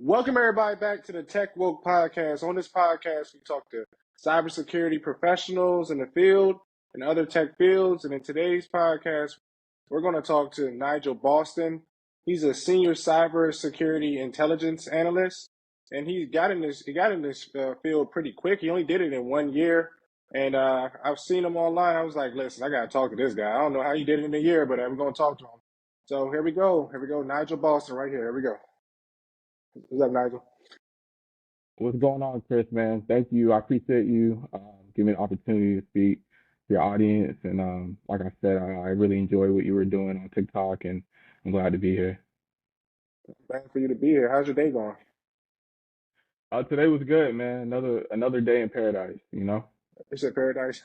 Welcome everybody back to the Tech Woke podcast. On this podcast, we talk to cybersecurity professionals in the field and other tech fields. And in today's podcast, we're going to talk to Nigel Boston. He's a senior cybersecurity intelligence analyst, and he got in this field pretty quick. He only did it in 1 year, and I've seen him online. I was like, listen, I got to talk to this guy. I don't know how you did it in a year, but I'm going to talk to him. So here we go. Nigel Boston right here. Here we go. What's up, Nigel? What's going on, Chris, man? Thank you. I appreciate you giving me the opportunity to speak to your audience. And like I said, I really enjoy what you were doing on TikTok, and I'm glad to be here. Glad for you to be here. How's your day going? Today was good, man. Another day in paradise. It's a paradise.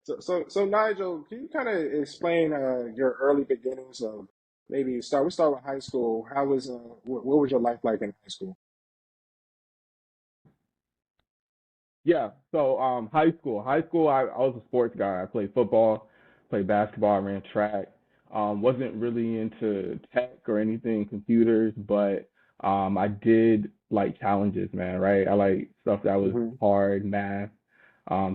So Nigel, can you kind of explain your early beginnings of maybe start? We start with high school. How was what was your life like in high school? Yeah. So high school, I was a sports guy. I played football, played basketball, I ran track. Wasn't really into tech or anything computers, but I did like challenges, man. Right? I like stuff that was Hmm. hard, math,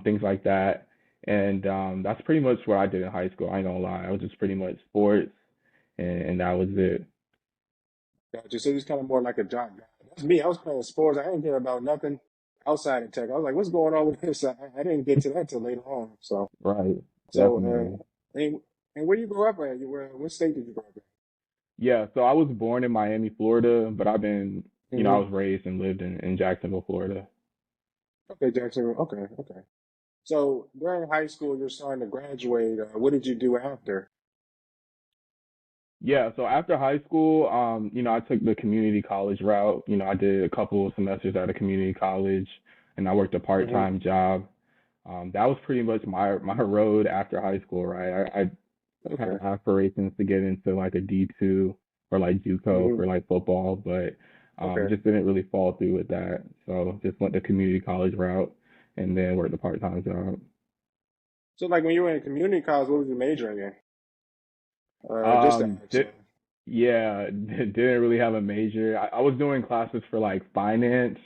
things like that. And that's pretty much what I did in high school. I ain't gonna lie. I was just pretty much sports, and that was it. Gotcha. So he's kind of more like a jock guy. That's me. I was playing sports. I didn't care about nothing outside of tech. I was like, what's going on with this? I didn't get to that till later on. So Right. so Definitely. and where you grew up at? What state did you grow up Yeah, so I was born in Miami, Florida, but I in? was raised and lived in Jacksonville, Florida. Okay, Jackson. Okay, okay. So during high school, you're starting to graduate. What did you do after? Yeah, so after high school, I took the community college route. I did a couple of semesters at a community college, and I worked a Hmm. part-time job. That was pretty much my road after high school, right? I had Okay. aspirations to get into like a D2 or like JUCO Hmm. for like football, but Okay. just didn't really fall through with that. So just went the community college route and then worked a part-time job. So like when you were in community college, what was you majoring in? Just to Um, ask. di Yeah, didn't really have a major. I was doing classes for like finance,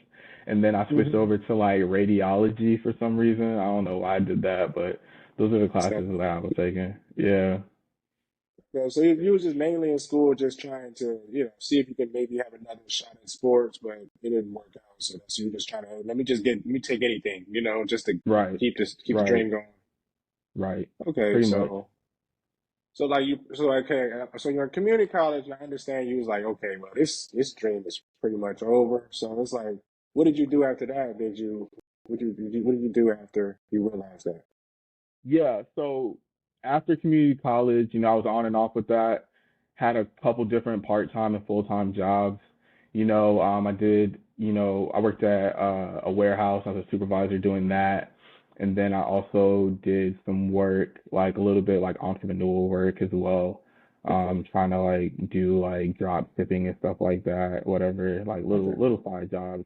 and then I switched Hmm. over to like radiology for some reason. I don't know why I did that, but those are the classes that Understandable. I was taking. Yeah. Yeah, so you was just mainly in school, just trying to, see if you could maybe have another shot at sports, but it didn't work out. So you're just trying to, let me take anything, just to Right. keep the Right. dream going. Right. Okay, Pretty much. so you're in community college, and I understand you was like, okay, well, this dream is pretty much over. So it's like, what did you do after that? What did you do after you realized that? Yeah, so after community college, I was on and off with that. Had a couple different part-time and full-time jobs. I worked at a warehouse. I was a supervisor doing that. And then I also did some work, like a little bit like entrepreneurial work as well. Okay, Trying to like do like drop shipping and stuff like that, whatever, like okay, little side jobs.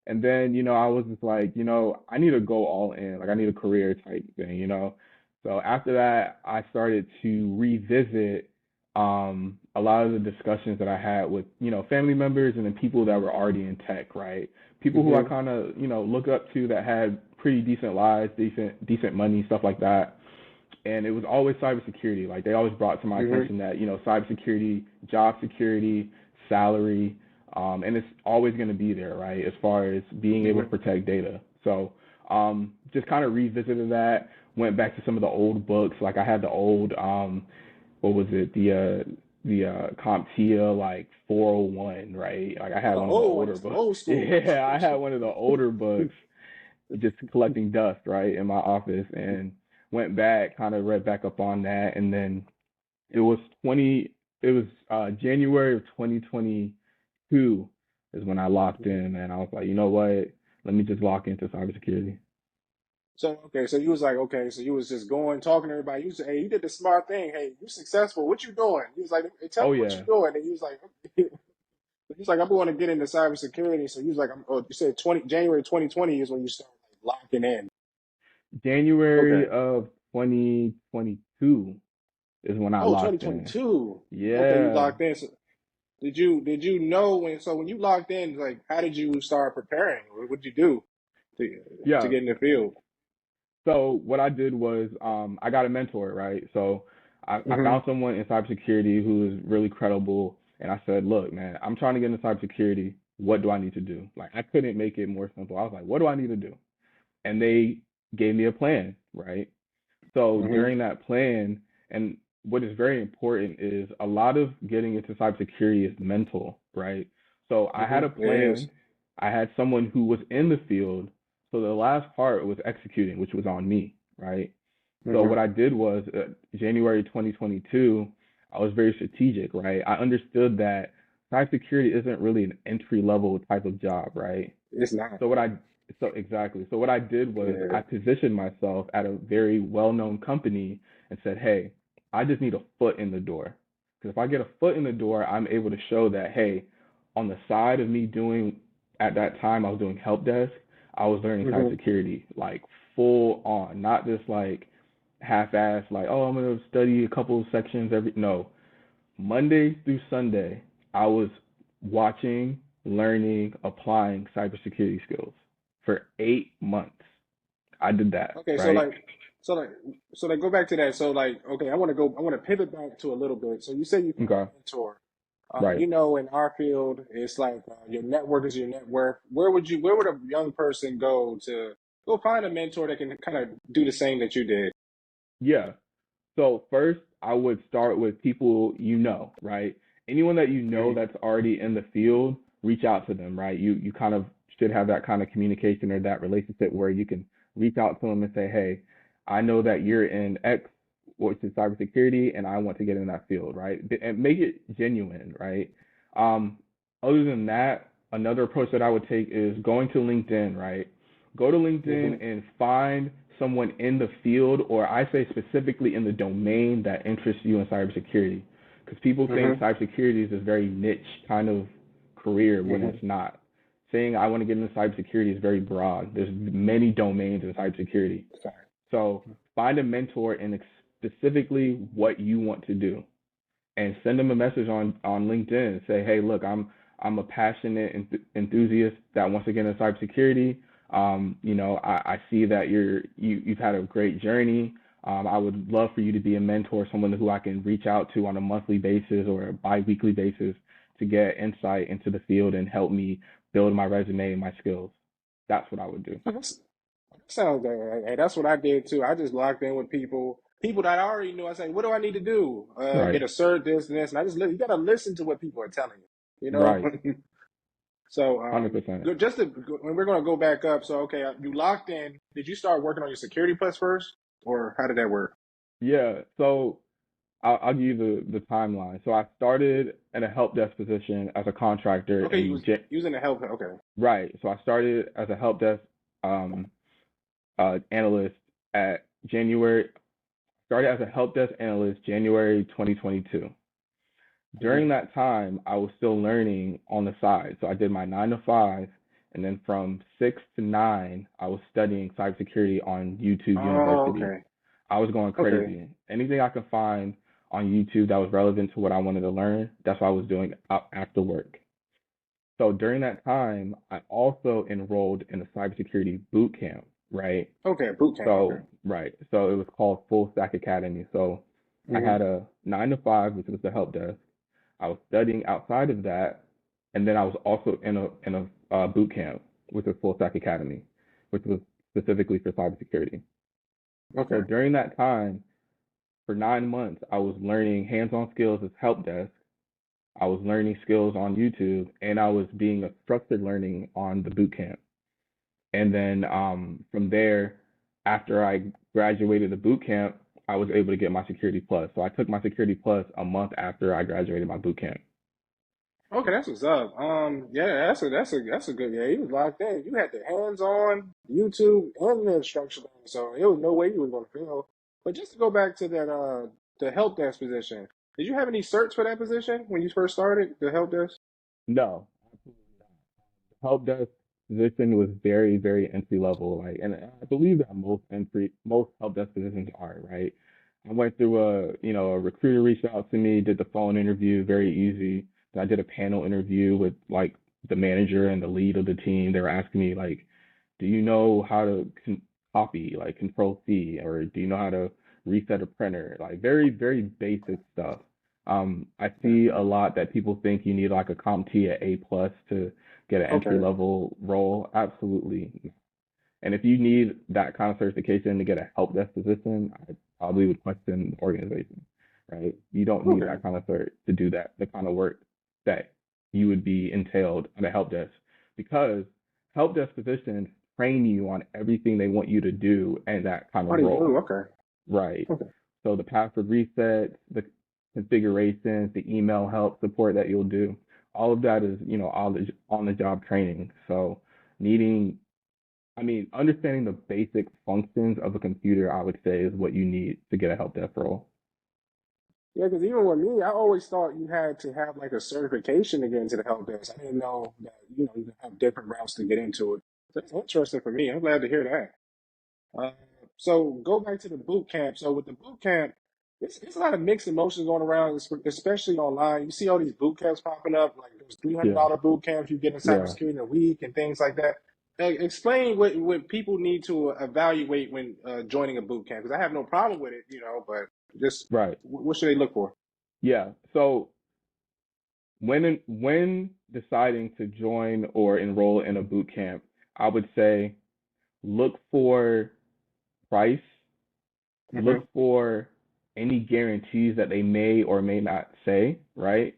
And then, I was just like, I need to go all in. Like I need a career type thing. So after that, I started to revisit a lot of the discussions that I had with, family members and then people that were already in tech, right? People who I hmm, kind of, look up to that had pretty decent lives, decent money, stuff like that. And it was always cybersecurity. Like they always brought to my hmm, attention that cybersecurity, job security, salary, and it's always going to be there, right? As far as being able to hmm. protect data. So just kind of revisited that. Went back to some of the old books. Like I had the old what was it? The Comptia like 401, right? Like I Oh, had the one of the old older ones, the books. old school ones. Yeah, I had one of the older books just collecting dust, right, in my office, and went back, kind of read back up on that, and then it was 20, it was January of 2022 is when I locked Mhm. in, and I was like, you know what, let me just lock into cybersecurity. So okay, so you was like, okay, so you was just going, talking to everybody. You said, hey, you did the smart thing. Hey, you successful. What you doing? He was like, hey, tell Oh me what you yeah, doing. And he was like, he was like, I'm going to get into cybersecurity. So he was like, you said January 2020 is when you started like locking in. January Okay. of 2022 is when I Oh, locked in. 2022. Okay, you Yeah, locked in. did you know when you logged in, like how did you start preparing? What did you do to Yeah. get in the field? So what I did was I got a mentor, right? So I Hmm. found someone in cybersecurity who is really credible, and I said, look, man, I'm trying to get into cybersecurity. What do I need to do? Like I couldn't make it more simple. I was like, what do I need to do? And they gave me a plan, right? So Hmm. during that plan, and what is very important is a lot of getting into cybersecurity is mental, right? So I Hmm. had a It is. plan. I had someone who was in the field. So the last part was executing, which was on me, right? So Hmm. what I did was January 2022, I was very strategic, right? I understood that cybersecurity isn't really an entry level type of job, right? It's not. So what I so exactly. So what I did was Yeah. I positioned myself at a very well-known company and said, "Hey, I just need a foot in the door. Because if I get a foot in the door, I'm able to show that, hey, on the side of me doing at that time I was doing help desk, I was learning Hmm. cybersecurity like full on, not just like half-assed, like, oh, I'm gonna study a couple of sections every. No, Monday through Sunday, I was watching, learning, applying cybersecurity skills for 8 months. I did that, Okay, right? so like, go back to that. So like, okay, I want to pivot back to a little bit. So you say you found Okay, a mentor. right. In our field, it's like your network is your net worth. Where would a young person go to go find a mentor that can kind of do the same that you did? Yeah. So first, I would start with people you know, right? Anyone that you know Hmm. that's already in the field, reach out to them, right? You kind of should have that kind of communication or that relationship where you can reach out to them and say, hey, I know that you're in X, which is cybersecurity, and I want to get in that field, right? And make it genuine, right? Um, Other than that, another approach that I would take is going to LinkedIn, right? Go to Hmm. LinkedIn and find someone in the field, or I say specifically in the domain that interests you in cybersecurity. Because people think Hmm. cybersecurity is this very niche kind of career when Hmm. it's not. Saying I want to get into cybersecurity is very broad. There's many domains in cybersecurity. So find a mentor in specifically what you want to do and send them a message on LinkedIn and say, hey, look, I'm a passionate enthusiast that wants to get into cybersecurity. I see that you've had a great journey. I would love for you to be a mentor, someone who I can reach out to on a monthly basis or a bi-weekly basis to get insight into the field and help me build my resume and my skills. That's what I would do. That sounds good. Hey, that's what I did too. I just locked in with people that I already knew. I said, "What do I need to do? Get Right. Assert this and this." And you got to listen to what people are telling you. You know. Right. So, 100%. when we're gonna go back up. So, okay, you locked in. Did you start working on your Security Plus first, or how did that work? Yeah. So I'll give you the timeline. So I started in a help desk position as a contractor Okay, in using the help. Okay. right. So I started as a help desk um, analyst at January. Started as a help desk analyst January 2022. Hmm. During that time, I was still learning on the side. So I did my 9 to 5, and then from 6 to 9, I was studying cybersecurity on YouTube Oh, University. okay. I was going Okay. crazy. Anything I could find on YouTube that was relevant to what I wanted to learn, that's what I was doing after work. So during that time, I also enrolled in a cybersecurity boot camp, right? Okay. Boot camp. Okay. So it was called Full Stack Academy. So I Hmm. had a 9 to 5, which was the help desk. I was studying outside of that, and then I was also in a boot camp, which was Full Stack Academy, which was specifically for cybersecurity. So Okay. during that time, for 9 months, I was learning hands-on skills as help desk. I was learning skills on YouTube, and I was being a structured learning on the boot camp. And then from there, after I graduated the boot camp, I was able to get my Security Plus. So I took my Security Plus a month after I graduated my boot camp. Okay, that's what's up. Yeah, that's a good. Yeah, he was locked in. You had the hands-on YouTube and the instructional, so there was no way you was gonna fail. But just to go back to that, the help desk position. Did you have any certs for that position when you first started the help desk? No, help desk position was very, very entry level. Like, and I believe that most help desk positions are, right? I went through a recruiter reached out to me, did the phone interview, very easy. I did a panel interview with like the manager and the lead of the team. They were asking me like, do you know how to copy, like Control C, or do you know how to reset a printer? Like very, very basic stuff. I see a lot that people think you need like a Comptia A plus to get an entry Okay. level role. Absolutely. And if you need that kind of certification to get a help desk position, I probably would question the organization, right? You don't need Okay. that kind of cert to do that, the kind of work that you would be entailed on a help desk, because help desk positions train you on everything they want you to do and that kind Oh, of they do. role, Okay. right? Okay. So the password resets, the configurations, the email help support that you'll do, all of that is, on the job training. So needing understanding the basic functions of a computer, I would say, is what you need to get a help desk role. Yeah, because even with me, I always thought you had to have like a certification to get into the help desk. I didn't know that, you have different routes to get into it. That's interesting for me. I'm glad to hear that. So go back to the boot camp. So with the boot camp, it's a lot of mixed emotions going around, especially online. You see all these boot camps popping up, like those Yeah, $300 boot camps you get in yeah, cybersecurity in a week and things like that. Explain what people need to evaluate when joining a boot camp, because I have no problem with it, but just right. what should they look for? Yeah. So when deciding to join or enroll in a boot camp, I would say look for price, look Hmm. for any guarantees that they may or may not say, right?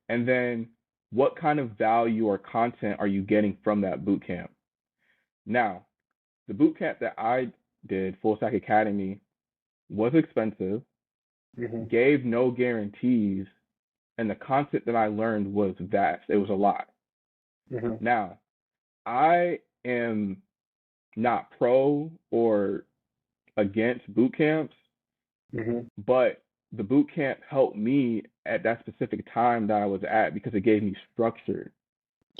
And then what kind of value or content are you getting from that boot camp? Now, the boot camp that I did, Full Stack Academy, was expensive, Hmm. gave no guarantees, and the content that I learned was vast. It was a lot. Hmm. Now, I am not pro or against boot camps, Hmm. but the boot camp helped me at that specific time that I was at because it gave me structure.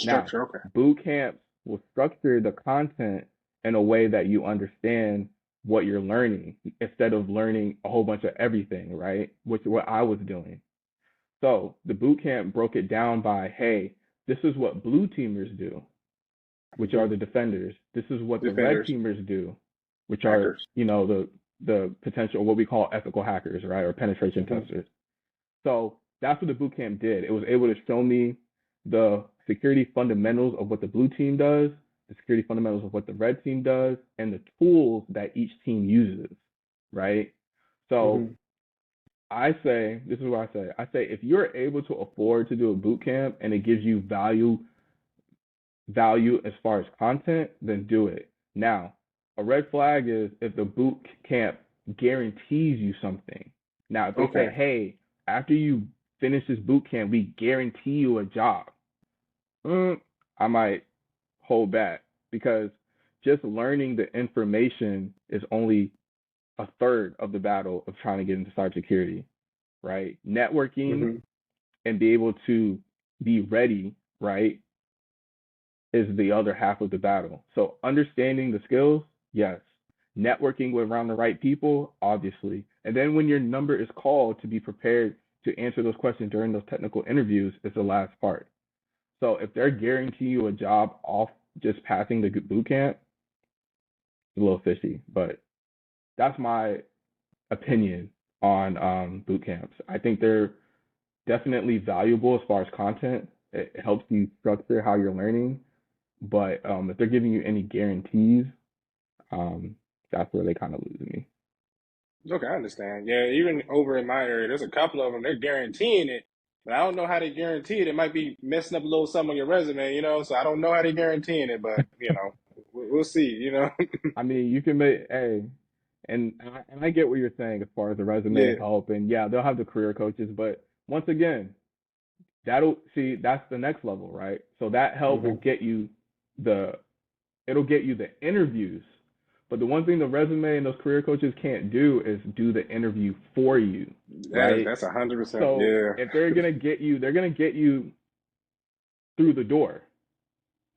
Now, Structure, okay. boot camps will structure the content in a way that you understand what you're learning instead of learning a whole bunch of everything, right? Which is what I was doing. So the boot camp broke it down by, hey, this is what blue teamers do, which Hmm. are the defenders. This is what the red Defenders, teamers do, which are, hackers. the potential, what we call ethical hackers, right? Or penetration Hmm. testers. So that's what the boot camp did. It was able to show me the security fundamentals of what the blue team does, the security fundamentals of what the red team does, and the tools that each team uses, right? So Hmm. I say, this is what I say. I say if you're able to afford to do a boot camp and it gives you value as far as content, then do it. Now, a red flag is if the boot camp guarantees you something. Now, if they say, Okay. hey, after you finish this boot camp, we guarantee you a job, I might hold back because just learning the information is only a third of the battle of trying to get into cybersecurity, right? Networking Hmm. and be able to be ready, right, is the other half of the battle. So understanding the skills, yes. Networking with around the right people, obviously. And then when your number is called, to be prepared to answer those questions during those technical interviews is the last part. So if they're guaranteeing you a job off just passing the boot camp, it's a little fishy. But that's my opinion on boot camps. I think they're definitely valuable as far as content. It helps you structure how you're learning. But if they're giving you any guarantees, that's where they kind of lose me. Okay, I understand. Yeah, even over in my area, there's a couple of them. They're guaranteeing it, but I don't know how they guarantee it. It might be messing up a little something on your resume, So I don't know how they guaranteeing it, but we'll see. I mean, you can make, hey, and I get what you're saying as far as the resume Yeah. help, and yeah, they'll have the career coaches, but once again, that'll see that's the next level, right? So that help will Hmm. get you the it'll get you the interviews. But the one thing the resume and those career coaches can't do is do the interview for you, right? That's 100%. So Yeah. if they're gonna get you through the door.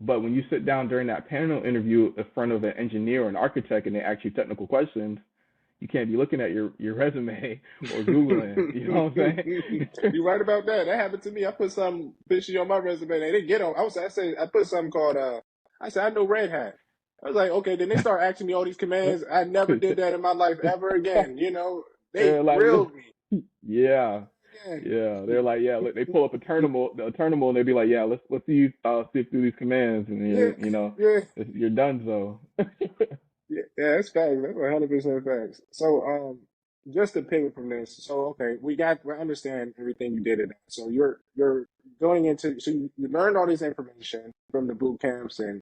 But when you sit down during that panel interview in front of an engineer or an architect and they ask you technical questions, you can't be looking at your resume or Googling. You know what I'm saying? You're right about that. That happened to me. I put some fishy on my resume. They didn't get on. I put something called I said I know Red Hat. I was like, okay. Then they start asking me all these commands. I never did that in my life ever again. You know, they They're like, grilled me yeah, again. yeah. They're like, yeah. Look, they pull up a terminal, and they be like, yeah, let's see you sift through these commands, and Yeah, yeah, you're done. So, yeah. That's facts. That's 100% facts. So, just to pivot from this. So, okay, we understand everything you did in that. So you're going into you learned all this information from the boot camps and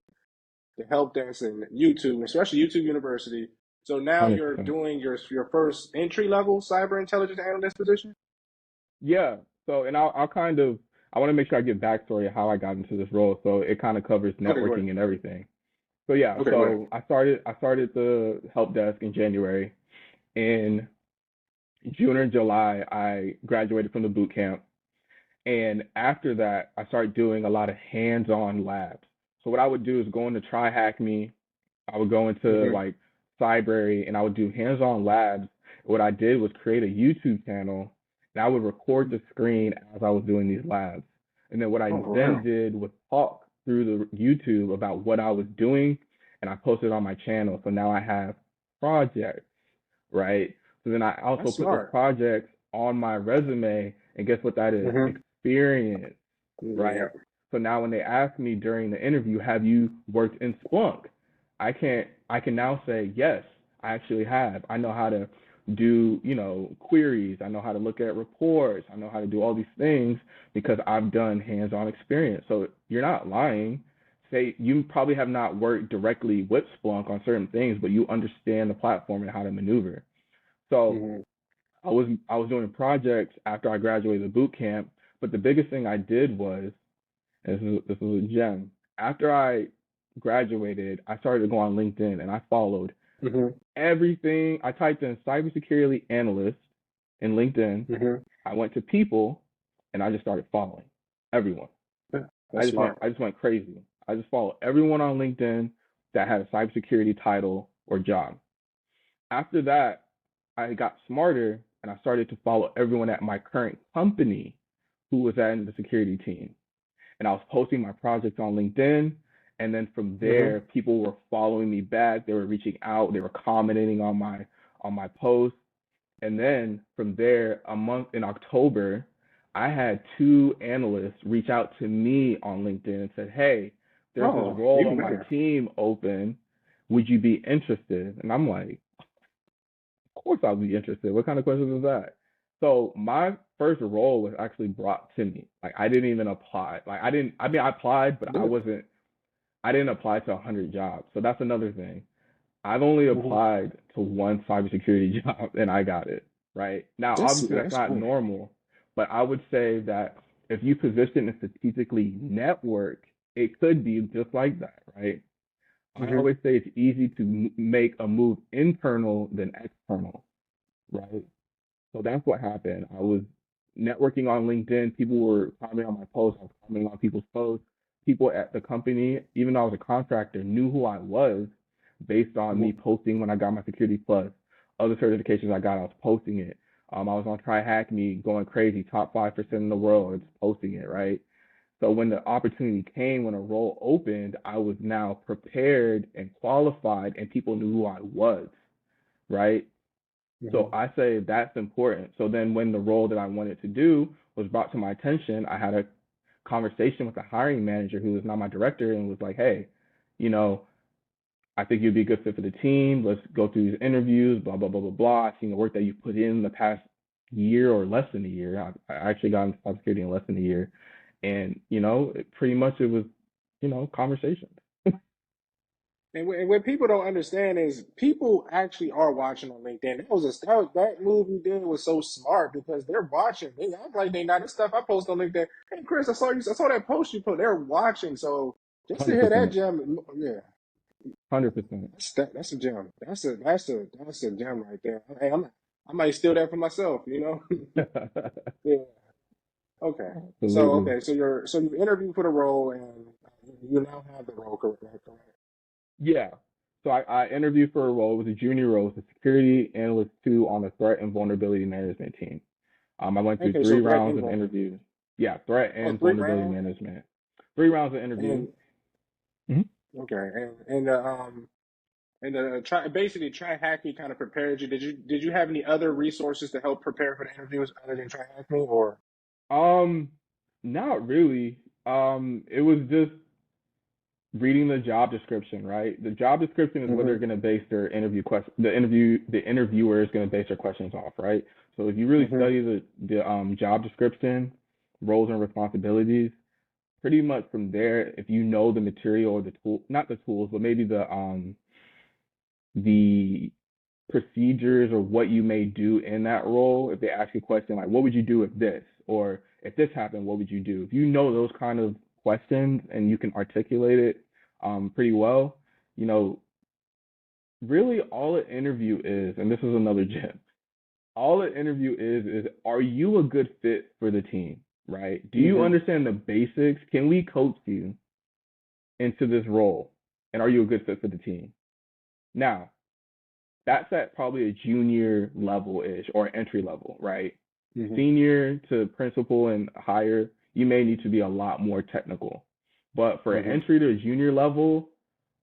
the help desk and YouTube, especially YouTube University. So now you're 100%. doing your first entry level cyber intelligence analyst position. Yeah. So, and I'll kind of I want to make sure I give backstory of how I got into this role, so it kind of covers Okay, go ahead. networking and everything. So yeah, Okay, go ahead. so I started the help desk in January. In June or July, I graduated from the boot camp. And after that, I started doing a lot of hands-on labs. So what I would do is go into Try Hack Me. I would go into Mm-hmm. like Cybrary and I would do hands-on labs. What I did was create a YouTube channel and I would record the screen as I was doing these labs. And then what I Oh, for then real? did was talk through the YouTube about what I was doing and I posted on my channel. So now I have projects, right? So then I also That's put those smart. projects on my resume and guess what that is? Mm-hmm. Experience, Yeah. right? So now when they ask me during the interview, have you worked in Splunk? I can now say, yes, I actually have. I know how to do, queries. I know how to look at reports. I know how to do all these things because I've done hands-on experience. So you're not lying. Say you probably have not worked directly with Splunk on certain things, but you understand the platform and how to maneuver. So Mm-hmm. I was doing projects after I graduated the boot camp, but the biggest thing I did was, and this is a gem. After I graduated, I started to go on LinkedIn and I followed Mm-hmm. everything. I typed in cybersecurity analyst in LinkedIn. Mm-hmm. I went to people and I just started following everyone. Yeah, I that's just went smart. I just went crazy. I just followed everyone on LinkedIn that had a cybersecurity title or job. After that, I got smarter and I started to follow everyone at my current company who was in the security team. And I was posting my projects on LinkedIn. And then from Mm-hmm. there, people were following me back. They were reaching out. They were commenting on my posts. And then from there, a month in October, I had two analysts reach out to me on LinkedIn and said, "Hey, there's this Oh, role even on my better. team open. Would you be interested?" And I'm like, of course I'll be interested. What kind of question is that? So my first role was actually brought to me. Like I didn't even apply. I applied, but Yeah. I didn't apply to 100 jobs. So that's another thing. I've only Mm-hmm. applied to one cybersecurity job and I got it, right? Now, obviously that's That's not cool. normal, but I would say that if you position and strategically network, it could be just like that, right? I Mm-hmm. always say it's easy to make a move internal than external, right? So that's what happened. I was networking on LinkedIn. People were commenting on my posts. I was commenting on people's posts. People at the company, even though I was a contractor, knew who I was based on me Mm-hmm. posting when I got my Security Plus. Other certifications I got, I was posting it. I was on Try Hack Me, going crazy, top 5% in the world, just posting it, right? So when the opportunity came, when a role opened, I was now prepared and qualified, and people knew who I was, right? So Mm-hmm. I say that's important. So then when the role that I wanted to do was brought to my attention, I had a conversation with the hiring manager who is now my director and was like, hey, you know, I think you'd be a good fit for the team. Let's go through these interviews, blah, blah, blah, blah, blah. I've seen the work that you put in the past year or less than a year. I actually got into cybersecurity in less than a year. And, pretty much it was, conversation. And what people don't understand is people actually are watching on LinkedIn. That move you did was so smart because they're watching. They act like they not. This stuff I post on LinkedIn. Hey Chris, I saw that post you put. They're watching. So just to hear that 100%. gem, yeah, 100%. that's a gem. That's a gem right there. Hey, I might steal that for myself. You know. Yeah. Okay. So Absolutely. you interviewed for the role and you now have the role. Correct. Yeah. So I interviewed for a role. It was a junior role. It was a security analyst 2 on the threat and vulnerability management team. I went through Okay, three so threat rounds and of interviews. Yeah, threat oh, and three vulnerability rounds, management. 3 rounds of interview. and Mhm. okay, try basically try hacky kind of prepared you. Did you have any other resources to help prepare for the interviews other than try hack me or? Um, Not really. It was just reading the job description, right? The job description is what they're Hmm. going to base their interview question. The interviewer is going to base their questions off, right? So if you really Hmm. study the job description, roles and responsibilities, pretty much from there, if you know the material or the tool, not the tools, but maybe the procedures or what you may do in that role. If they ask you a question like, what would you do if this? Or if this happened, what would you do? If you know those kind of questions and you can articulate it pretty well, you know, really all an interview is, and this is another gem, all an interview is are you a good fit for the team, right? Do you Hmm. understand the basics? Can we coach you into this role? And are you a good fit for the team? Now, that's at probably a junior level ish or entry level, right? Hmm. Senior to principal and higher, you may need to be a lot more technical. But for Hmm. entry to junior level,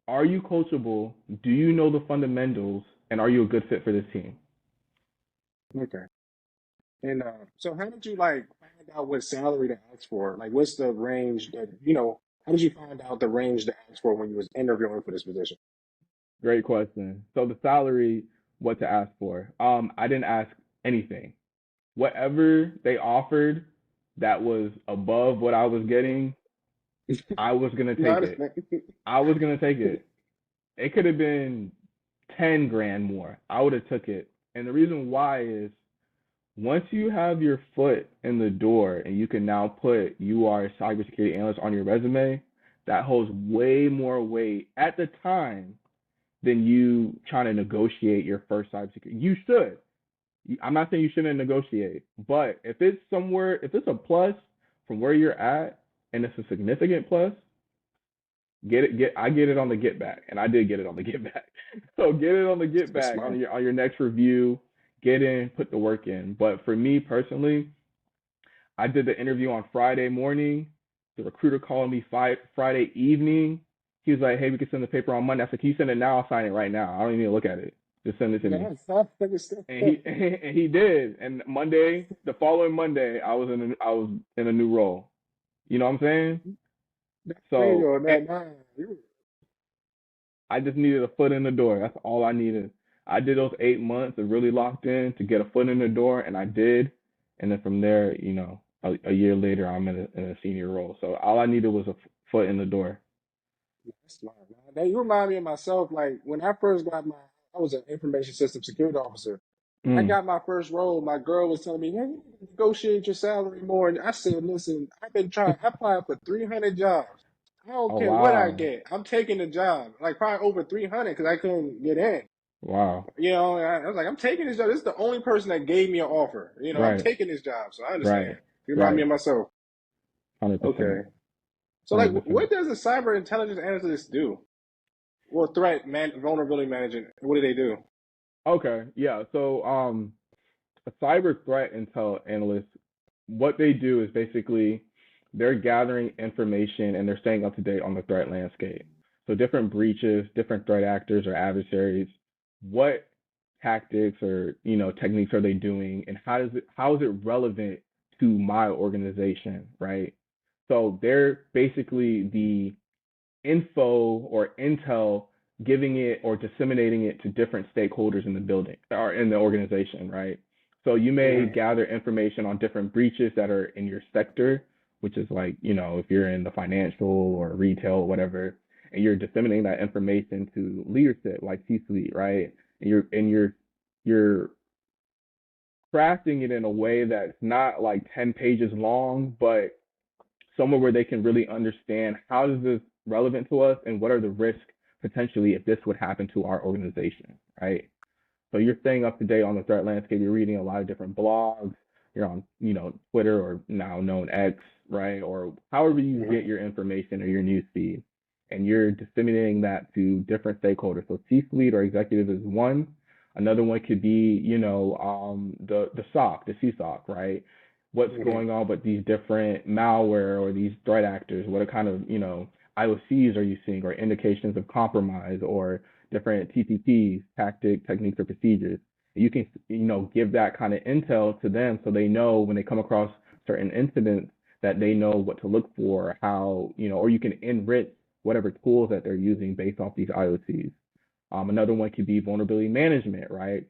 are you coachable? Do you know the fundamentals? And are you a good fit for this team? Okay. And so how did you like find out what salary to ask for? Like what's the range that, how did you find out the range to ask for when you was interviewing for this position? Great question. So the salary, what to ask for? I didn't ask anything. Whatever they offered that was above what I was getting, I was gonna No, I take it. understand. I was gonna take it. It could have been 10 grand more. I would have took it. And the reason why is once you have your foot in the door and you can now put you are a cybersecurity analyst on your resume, that holds way more weight at the time than you trying to negotiate your first cybersecurity. You should. I'm not saying you shouldn't negotiate, but if it's somewhere, if it's a plus from where you're at and it's a significant plus, I get it on the get back, and I did get it on the get back. So get it on the get That's back smart. on your next review. Get in, put the work in. But for me personally, I did the interview on Friday morning. The recruiter called me Friday evening. He was like, "Hey, we can send the paper on Monday." I said, "Can you send it now? I'll sign it right now. I don't even need to look at it. Just send it to me." That's I understand. And he and he did. And Monday, the following Monday, I was in a new role. You know what I'm saying? That's crazy So on that. Nah, you, I just needed a foot in the door. That's all I needed. I did those 8 months of really locked in to get a foot in the door, and I did. And then from there, a year later, I'm in a senior role. So all I needed was a foot in the door. that's smart, man. Now, you remind me of myself. Like when I first I was an information system security officer. When I Mm. got my first role, my girl was telling me, "Hey, you need to negotiate your salary more." And I said, "Listen, I've been trying. I applied for 300 jobs. I don't Oh care what I wow, get. I'm taking the job. Like probably over 300 because I couldn't get in. wow. I was like, I'm taking this job. This is the only person that gave me an offer. I'm Right, taking this job. So I understand. right, You remind me right. of myself. 100%, Okay. So, like, 100%. what does a cyber intelligence analyst do? Well, vulnerability management. What do they do? Okay, yeah. So a cyber threat intel analyst, what they do is basically they're gathering information and they're staying up to date on the threat landscape. So different breaches, different threat actors or adversaries, what tactics or techniques are they doing, and how is it relevant to my organization, right? So they're basically the info or intel, giving it or disseminating it to different stakeholders in the building or in the organization, right? So you may Hmm. gather information on different breaches that are in your sector, which is like, if you're in the financial or retail or whatever, and you're disseminating that information to leadership like C-suite, right? And you're crafting it in a way that's not like 10 pages long, but somewhere where they can really understand how is this relevant to us and what are the risks potentially if this would happen to our organization, right? So you're staying up to date on the threat landscape. You're reading a lot of different blogs. You're on, Twitter or now known X, right? Or however you get Hmm. your information or your news feed. and you're disseminating that to different stakeholders. So C-suite or executive is one. Another one could be, the SOC, the CSOC, right? What's Mm-hmm. going on with these different malware or these threat actors? What kind of, IOCs are you seeing or indications of compromise or different TTPs, tactic, techniques, or procedures? You can, give that kind of intel to them so they know when they come across certain incidents that they know what to look for, how, or you can enrich whatever tools that they're using based off these IOCs. Another one could be vulnerability management, right?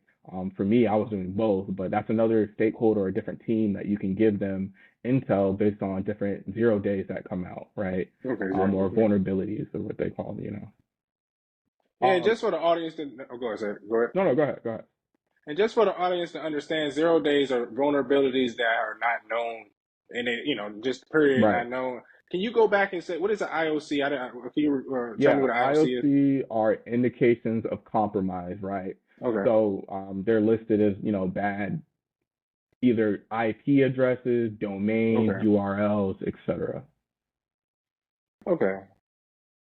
For me, I was doing both, but that's another stakeholder or a different team that you can give them intel based on different 0 days that come out, right? Okay, Or exactly. vulnerabilities is what they call them. Yeah, and Um, just for the audience to go ahead, sir. Go ahead. no, go ahead, go ahead. And just for the audience to understand, 0 days are vulnerabilities that are not known, and it, just period Right. not known. Can you go back and say what is an IOC? Can you tell me Yeah, what an IOC is? IOC are indications of compromise, right? Okay. So they're listed as, bad either IP addresses, domains, Okay. URLs, etc. Okay.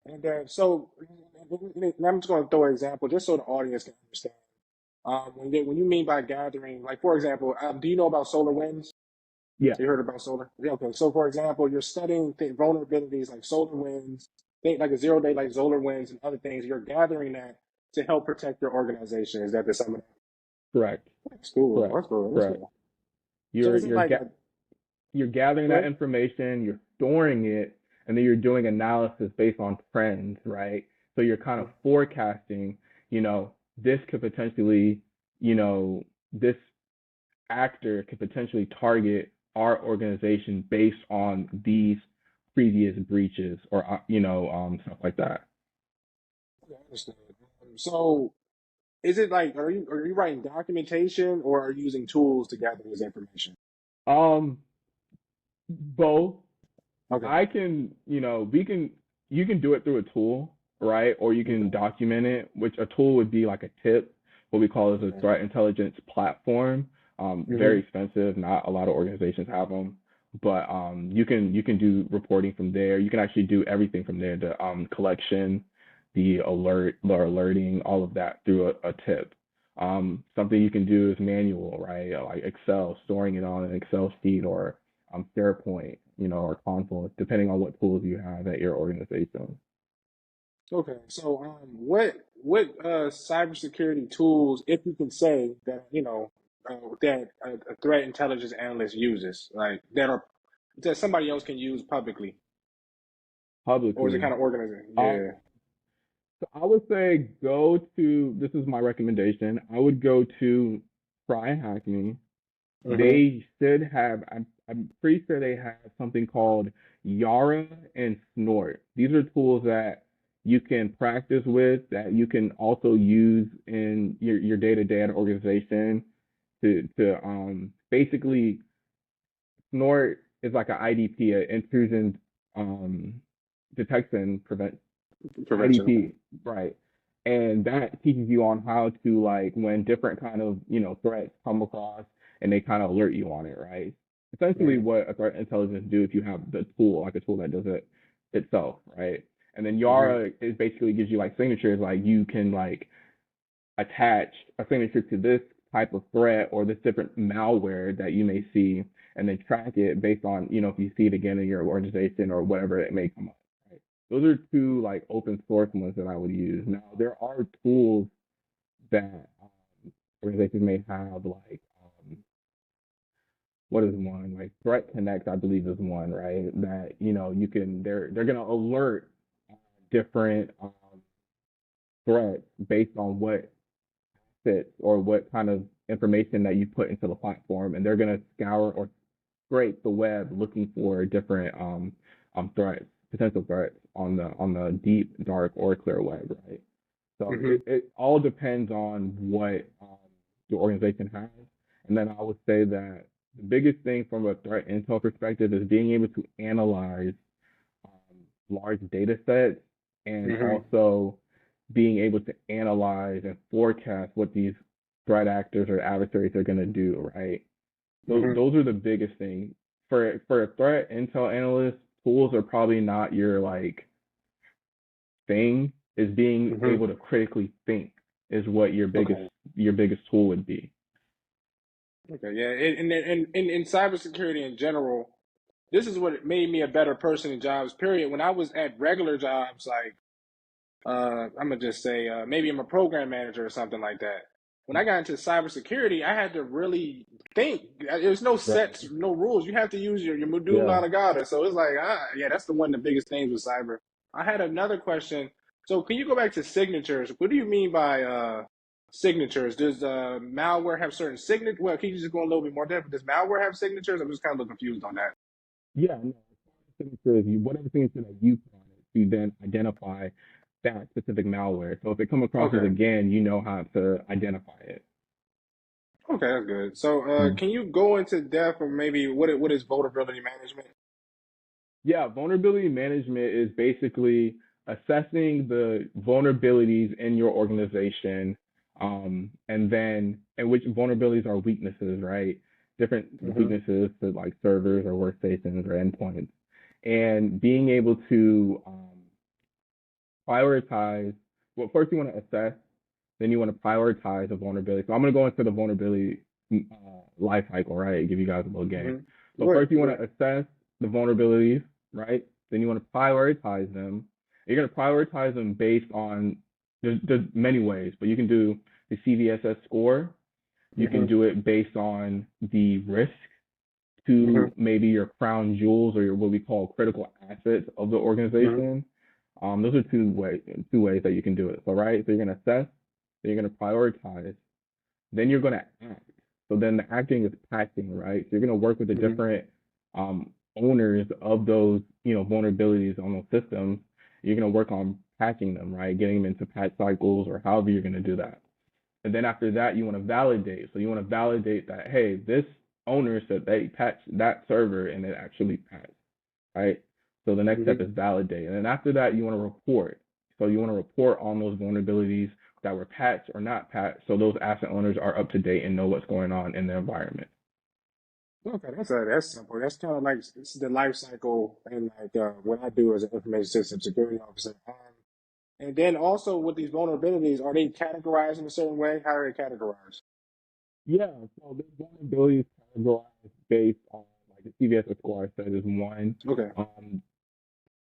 And so and I'm just going to throw an example just so the audience can understand. When you mean by gathering, like for example, do you know about solar winds? Yeah, You heard about solar? Yeah, okay. So for example, you're studying vulnerabilities like solar winds, think like a 0 day like solar winds and other things. You're gathering that to help protect your organization. Is that the sum of that? correct, That's cool. correct, That's cool. That's correct. cool. So You're is it you're like ga- a you're gathering that good? information, you're storing it, and then you're doing analysis based on trends, right? So you're kind of forecasting, this could potentially, this actor could potentially target our organization based on these previous breaches or stuff like that. I understand. So is it like are you writing documentation or are you using tools to gather this information? Um, both. Okay. I can, you can do it through a tool, right? Or you can Okay. document it, which a tool would be like a tip, what we call as a Okay. threat intelligence platform. Very Mm-hmm. expensive. Not a lot of organizations have them, but you can do reporting from there. You can actually do everything from there. The collection, the alerting, all of that through a tip. Something you can do is manual, right? Like Excel, storing it on an Excel sheet or SharePoint, or Confluence, depending on what tools you have at your organization. Okay. So what cybersecurity tools, if you can say that that a threat intelligence analyst uses, like that somebody else can use publicly, or is it kind Publicly, of organizing? um, Yeah. so I would say go to, this is my recommendation. I would go to Try Hack Me. Mm-hmm. They should have, I'm pretty sure they have something called Yara and Snort. These are tools that you can practice with, that you can also use in your day-to-day at an organization to basically Snort is like an IDP, an intrusion detection prevent Prevention. Okay. IDP, right? And that teaches you on how to, like, when different kind of threats come across and they kind of alert you on it, right? Essentially, Mm-hmm. what a threat intelligence do if you have the tool, like a tool that does it itself, right? And then Mm-hmm. Yara is basically gives you like signatures, like you can like attach a signature to this type of threat or this different malware that you may see, and then track it based on, if you see it again in your organization or whatever it may come up. Right? Those are two like open source ones that I would use. Now there are tools that organizations may have, like what is one, like Threat Connect, I believe is one, right? That you can, they're gonna alert different threats based on what fits or what kind of information that you put into the platform, and they're going to scour or scrape the web looking for different threats, potential threats on the deep, dark, or clear web, right? So Mm-hmm. it all depends on what your organization has, and then I would say that the biggest thing from a threat intel perspective is being able to analyze large data sets and Mm-hmm. also being able to analyze and forecast what these threat actors or adversaries are going to do, right? Those Mm-hmm. those are the biggest thing. For a threat intel analyst, tools are probably not your like thing is being Mm-hmm. able to critically think is what your Okay. biggest tool would be. Okay. Yeah. In cybersecurity in general, this is what made me a better person in jobs. Period. When I was at regular jobs, like I'm gonna just say maybe I'm a program manager or something like that. When I got into cybersecurity, I had to really think. There's no sets, Right. no rules. You have to use your modul Yeah. non-agata. So it's like, yeah, that's the one of the biggest things with cyber. I had another question. So can you go back to signatures? What do you mean by signatures? Does malware have certain signatures? Well, can you just go a little bit more depth? Does malware have signatures? I'm just kind of a little confused on that. Yeah, no, signature is whatever signature that you put on it to then identify that specific malware. So if it come across as Okay. again, you know how to identify it. Okay, that's good. So, Mm. can you go into depth or maybe what is vulnerability management? Yeah, vulnerability management is basically assessing the vulnerabilities in your organization, and which vulnerabilities are weaknesses, right? Different Mm-hmm. weaknesses to like servers or workstations or endpoints, and being able to prioritize. Well, first you want to assess, then you want to prioritize a vulnerability. So I'm going to go into the vulnerability life cycle, right? Give you guys a little game. Mm-hmm. So Go ahead. first you Go want ahead. to assess the vulnerabilities, right? Then you want to prioritize them. You're going to prioritize them based on there's many ways, but you can do the CVSS score. You can Mm-hmm. do it based on the risk Mm-hmm. to maybe your crown jewels or your what we call critical assets of the Mm-hmm. organization. Those are two ways that you can do it. So right, so you're gonna assess, then you're gonna prioritize, then you're gonna act. So then the acting is patching, right? So you're gonna work with the Mm-hmm. different owners of those vulnerabilities on those systems. You're gonna work on patching them, right? Getting them into patch cycles or however you're gonna do that. And then after that, you want to validate. So you want to validate that, hey, this owner said they patched that server and it actually patched, right? So the next step Mm-hmm. is validate. And then after that, you want to report. So you want to report on those vulnerabilities that were patched or not patched. So those asset owners are up to date and know what's going on in the environment. Okay, that's simple. That's kind of like this is the life cycle and like what I do as an information system security officer. And then also with these vulnerabilities, are they categorized in a certain way? How are they categorized? Yeah, so the vulnerabilities categorized based on like the CVS score I said is one. Okay. Um,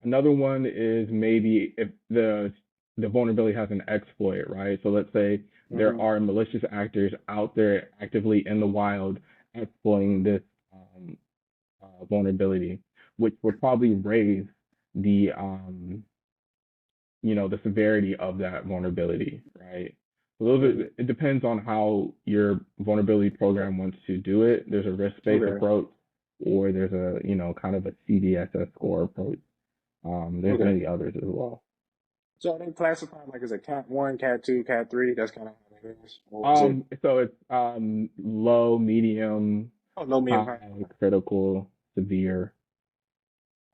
Another one is maybe if the vulnerability has an exploit, right? So let's say there Mm-hmm. are malicious actors out there actively in the wild exploiting this um, vulnerability, which would probably raise the the severity of that vulnerability, right? So those Mm-hmm. are, it depends on how your vulnerability program wants to do it. There's a risk-based Okay. approach, or there's a kind of a CDSS score approach. There's Okay. many others as well. So are they classified like as a cat one, cat two, cat three? That's kind of how it is. Or is it So it's low, medium, oh low, medium, high? high, critical, severe.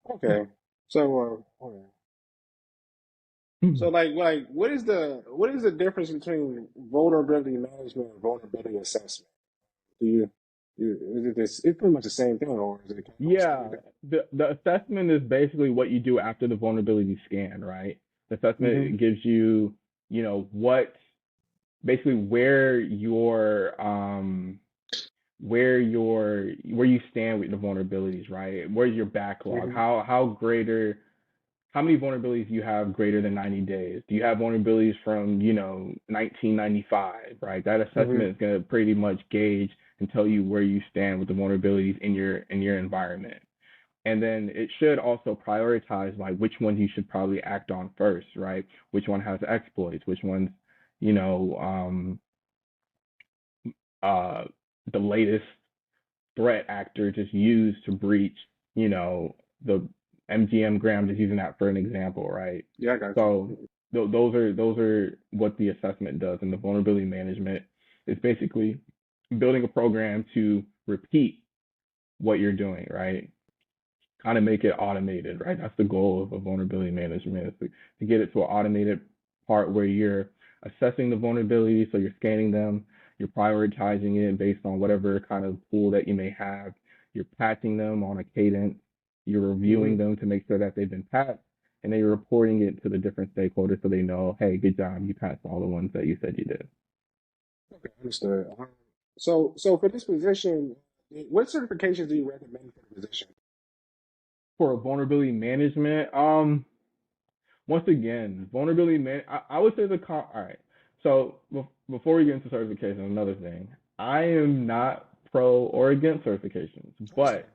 Okay. So okay. So like what is the difference between vulnerability management and vulnerability assessment? Do is it this it's pretty much the same thing or is it kind of something Yeah, different? the assessment is basically what you do after the vulnerability scan, right? The Mm-hmm. assessment gives you, what basically where you stand with the vulnerabilities, right? Where's your backlog? Mm-hmm. How many vulnerabilities do you have greater than 90 days? Do you have vulnerabilities from, 1995, right? That Mm-hmm. assessment is going to pretty much gauge and tell you where you stand with the vulnerabilities in your environment. And then it should also prioritize like which ones you should probably act on first, right? Which one has exploits, which ones, you know, uh, the latest threat actor just used to breach, the MGM Graham, just using that for an example, right? Yeah, I got So you. those are what the assessment does, and the vulnerability management is basically building a program to repeat what you're doing, right? Kind of make it automated, right? That's the goal of a vulnerability management, is to get it to an automated part where you're assessing the vulnerabilities, so you're scanning them, you're prioritizing it based on whatever kind of pool that you may have, you're patching them on a cadence, you're Mm-hmm. reviewing them to make sure that they've been patched, and then you're reporting it to the different stakeholders so they know, hey, good job, you passed all the ones that you said you did. Okay, understood. So for this position, what certifications do you recommend for the position? For vulnerability management, once again, I would say all right. So before we get into certification, another thing, I am not pro or against certifications, but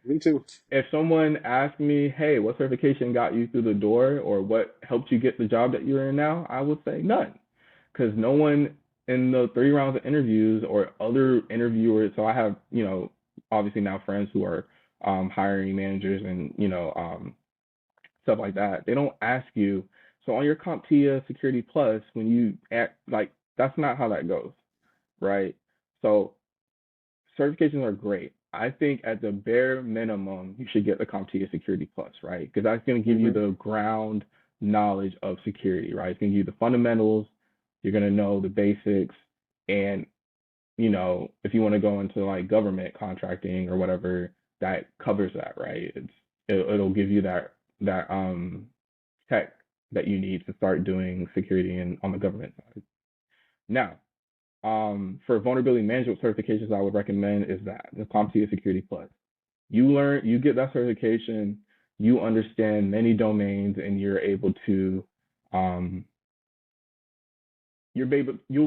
Me too. if someone asks me, hey, what certification got you through the door or what helped you get the job that you're in now, I would say none. Because no one in the 3 rounds of interviews or other interviewers, so I have, obviously now friends who are hiring managers and, stuff like that. They don't ask you, so on your Comptia Security Plus, when you act like, that's not how that goes, right? So certifications are great. I think at the bare minimum, you should get the Comptia Security Plus, right? Because that's going to give you Hmm. the ground knowledge of security, right? It's going to give you the fundamentals. You're going to know the basics. And, if you want to go into like government contracting or whatever, that covers that, right? It'll give you that tech that you need to start doing security on the government side. Now, for vulnerability management certifications, I would recommend is that the CompTIA Security Plus. You get that certification, you understand many domains, and you're able to, you'll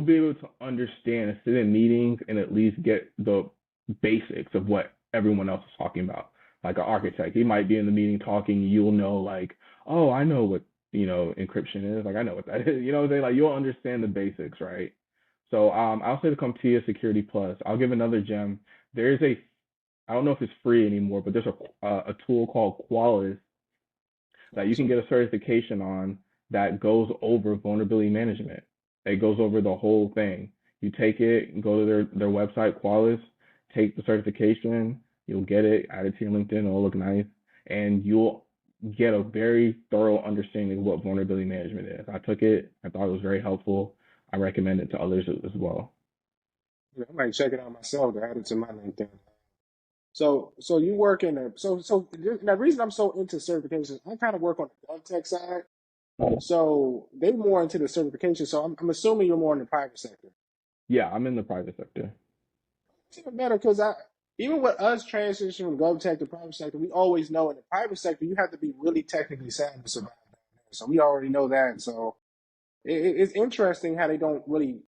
be able to understand and sit in meetings and at least get the basics of what everyone else is talking about. Like an architect, he might be in the meeting talking, you'll know like, oh, I know what encryption is. Like I know what that is. You know what I'm saying? Like you'll understand the basics, right? So I'll say the CompTIA Security Plus. I'll give another gem. There's I don't know if it's free anymore, but there's a tool called Qualys that you can Awesome. get a certification on that goes over vulnerability management. It goes over the whole thing. You take it, go to their website, Qualys, take the certification, you'll get it, add it to your LinkedIn, it'll look nice, and you'll get a very thorough understanding of what vulnerability management is. I took it, I thought it was very helpful. I recommend it to others as well. Yeah, I might check it out myself to add it to my LinkedIn. So you work in a so the reason I'm so into certifications, I kind of work on the GovTech side. So they're more into the certification. So I'm assuming you're more in the private sector. Yeah, I'm in the private sector. It's even better because I even with us transitioning from GovTech to private sector, we always know in the private sector you have to be really technically sound to survive down there. So we already know that. So it's interesting how they don't really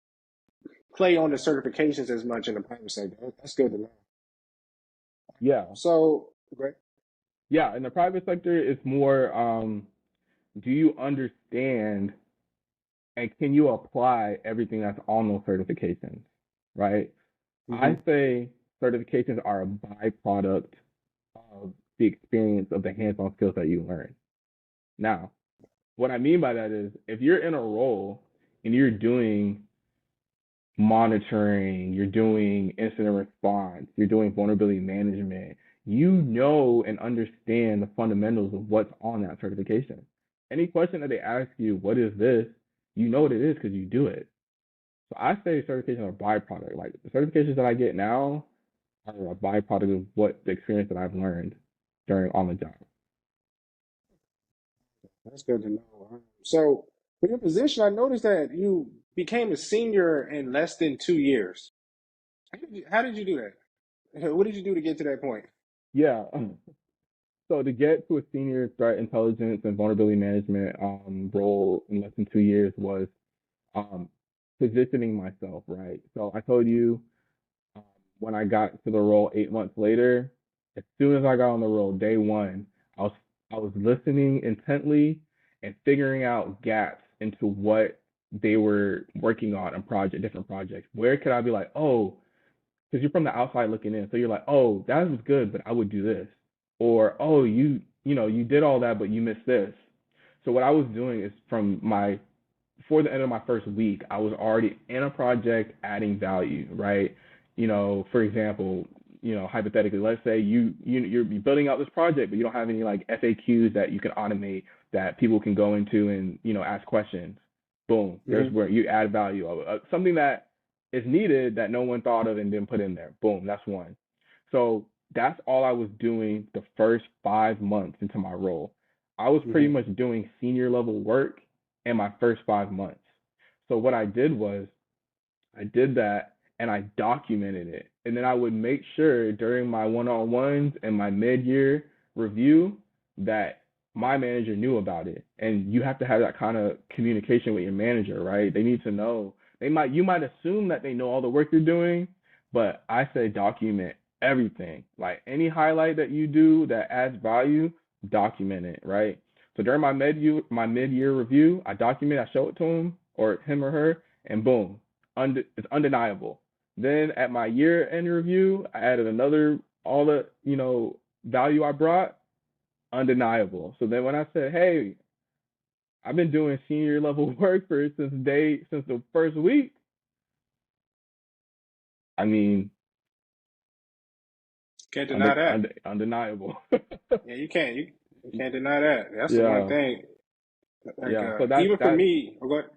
play on the certifications as much in the private sector. That's good to know. Yeah. So great. Yeah, in the private sector, it's more do you understand and can you apply everything that's on those certifications, right? Hmm. I say certifications are a byproduct of the experience of the hands-on skills that you learn. Now, what I mean by that is if you're in a role and you're doing monitoring, you're doing incident response, you're doing vulnerability management, you know and understand the fundamentals of what's on that certification. Any question that they ask you, what is this? You know what it is because you do it. So I say certifications are a byproduct. Like the certifications that I get now are a byproduct of what the experience that I've learned during on the job. That's good to know. So for your position, I noticed that you became a senior in less than 2 years. How did you do that? What did you do to get to that point? Yeah. So to get to a senior threat intelligence and vulnerability management role in less than 2 years was um, positioning myself right. So I told you um, when I got to the role 8 months later, as soon as I got on the role, day one, I was I was listening intently and figuring out gaps into what they were working on different projects. Where could I be like, oh, because you're from the outside looking in, so you're like, oh, that was good, but I would do this, or oh, you did all that, but you missed this. So what I was doing is before the end of my first week, I was already in a project adding value, right? For example, hypothetically, let's say you're building out this project, but you don't have any like FAQs that you can automate that people can go into and ask questions. Boom, there's Hmm. where you add value of something that is needed that no one thought of and didn't put in there. Boom, that's one. So that's all I was doing the first 5 months into my role. I was pretty Mm-hmm. much doing senior level work in my first 5 months. So what I did was I did that and I documented it. And then I would make sure during my one-on-ones and my mid-year review that my manager knew about it. And you have to have that kind of communication with your manager, right? They need to know. You might assume that they know all the work you're doing, but I say document everything. Like any highlight that you do that adds value, document it, right? So during my mid-year review, I document, I show it to him or her, and boom, it's undeniable. Then at my year-end review, I added all the value I brought, undeniable. So then when I said, hey, I've been doing senior level work since the first week, I mean, Can't deny that. undeniable. Yeah, you can't. You can't deny that. That's the one Yeah, thing. Like yeah. So even for me, oh, go ahead.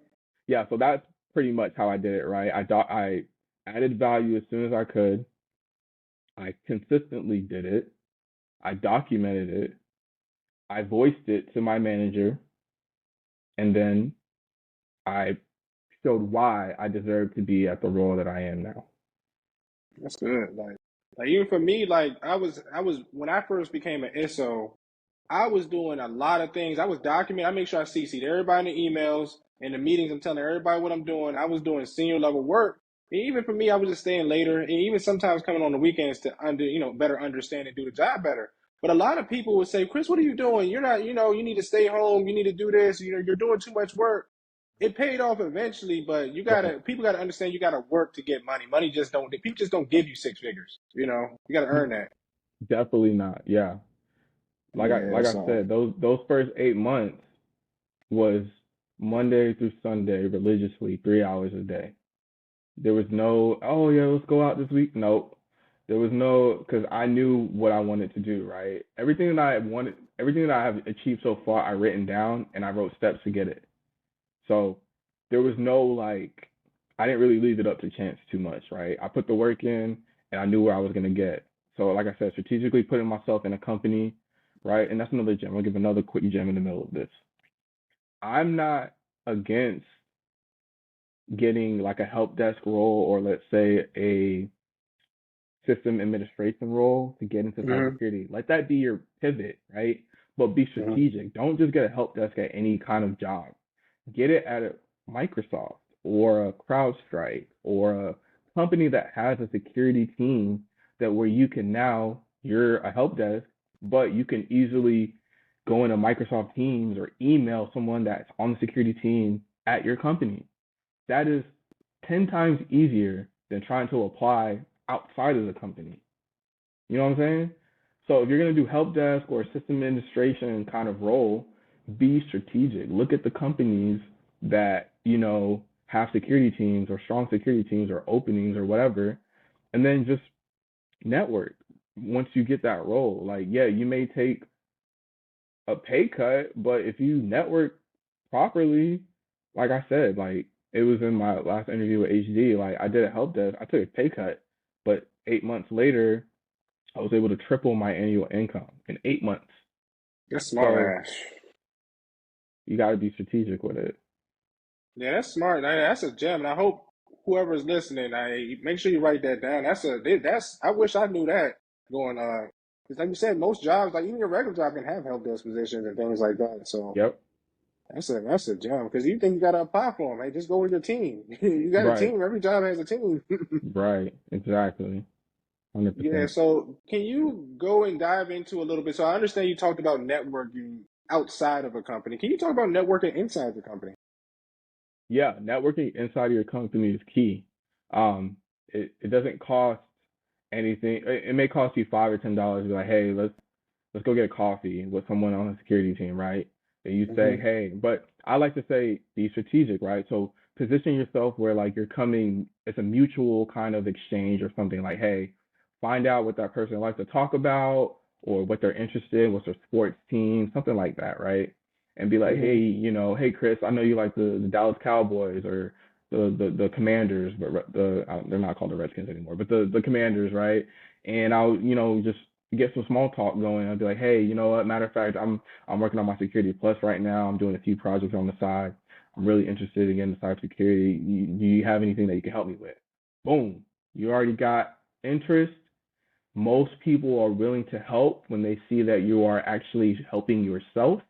yeah. So that's pretty much how I did it, right? I added value as soon as I could. I consistently did it. I documented it. I voiced it to my manager, and then I showed why I deserve to be at the role that I am now. That's good. Like even for me, like I was when I first became an ISO, I was doing a lot of things. I was documenting. I make sure I CC'd everybody in the emails and the meetings. I'm telling everybody what I'm doing. I was doing senior level work. And even for me, I was just staying later, and even sometimes coming on the weekends to better understand and do the job better. But a lot of people would say, Chris, what are you doing? You're not, you need to stay home. You need to do this. You're doing too much work. It paid off eventually, but Right. people gotta understand you gotta work to get money. People just don't give you six figures. You gotta earn that. Definitely not. Yeah. Yeah, Like I so said, those first 8 months was Monday through Sunday religiously, 3 hours a day. There was no, oh yeah, let's go out this week. Nope. There was no, because I knew what I wanted to do, right? Everything that I have achieved so far, I written down and I wrote steps to get it. So there was no like, I didn't really leave it up to chance too much, right? I put the work in and I knew where I was gonna get. So like I said, strategically putting myself in a company, right? And that's another gem. I'll give another quick gem in the middle of this. I'm not against getting like a help desk role or let's say a system administration role to get into hmm cybersecurity. Let that be your pivot, right? But be hmm strategic. Don't just get a help desk at any kind of job. Get it at a Microsoft or a CrowdStrike or a company that has a security team that where you can now, you're a help desk, but you can easily go into Microsoft Teams or email someone that's on the security team at your company. That is 10 times easier than trying to apply outside of the company. You know what I'm saying? So if you're going to do help desk or system administration kind of role, be strategic. Look at the companies that, have security teams or strong security teams or openings or whatever, and then just network once you get that role. Like, yeah, you may take a pay cut, but if you network properly, like I said, like it was in my last interview with HD, like I did a help desk, I took a pay cut, but 8 months later, I was able to triple my annual income in 8 months. That's smart, So Ash. you got to be strategic with it. Yeah, that's smart. That's a gem, and I hope whoever's listening, make sure you write that down. That's I wish I knew that going because like you said, most jobs, like even your regular job, can have help desk positions and things like that. So Yep. that's a gem because you think you got to apply for them. Hey, just go with your team. You got a Right. team. Every job has a team. Right. Exactly. Yeah. 100%. So can you go and dive into a little bit? So I understand you talked about networking outside of a company. Can you talk about networking inside the company? Yeah, networking inside of your company is key. It doesn't cost anything. It may cost you $5 or $10 to be like, hey, let's go get a coffee with someone on the security team, right? And you say, hmm hey, but I like to say be strategic, right? So position yourself where like you're coming, it's a mutual kind of exchange or something like, hey, find out what that person likes to talk about or what they're interested in, what's their sports team, something like that, right? And be like, hey, hmm hey Chris, I know you like the Dallas Cowboys or the Commanders, but they're not called the Redskins anymore, but the Commanders, right? And I'll just get some small talk going. I'll be like, hey, you know what? Matter of fact, I'm working on my Security Plus right now. I'm doing a few projects on the side. I'm really interested in getting into cybersecurity. Do you have anything that you can help me with? Boom. You already got interest. Most people are willing to help when they see that you are actually helping yourself.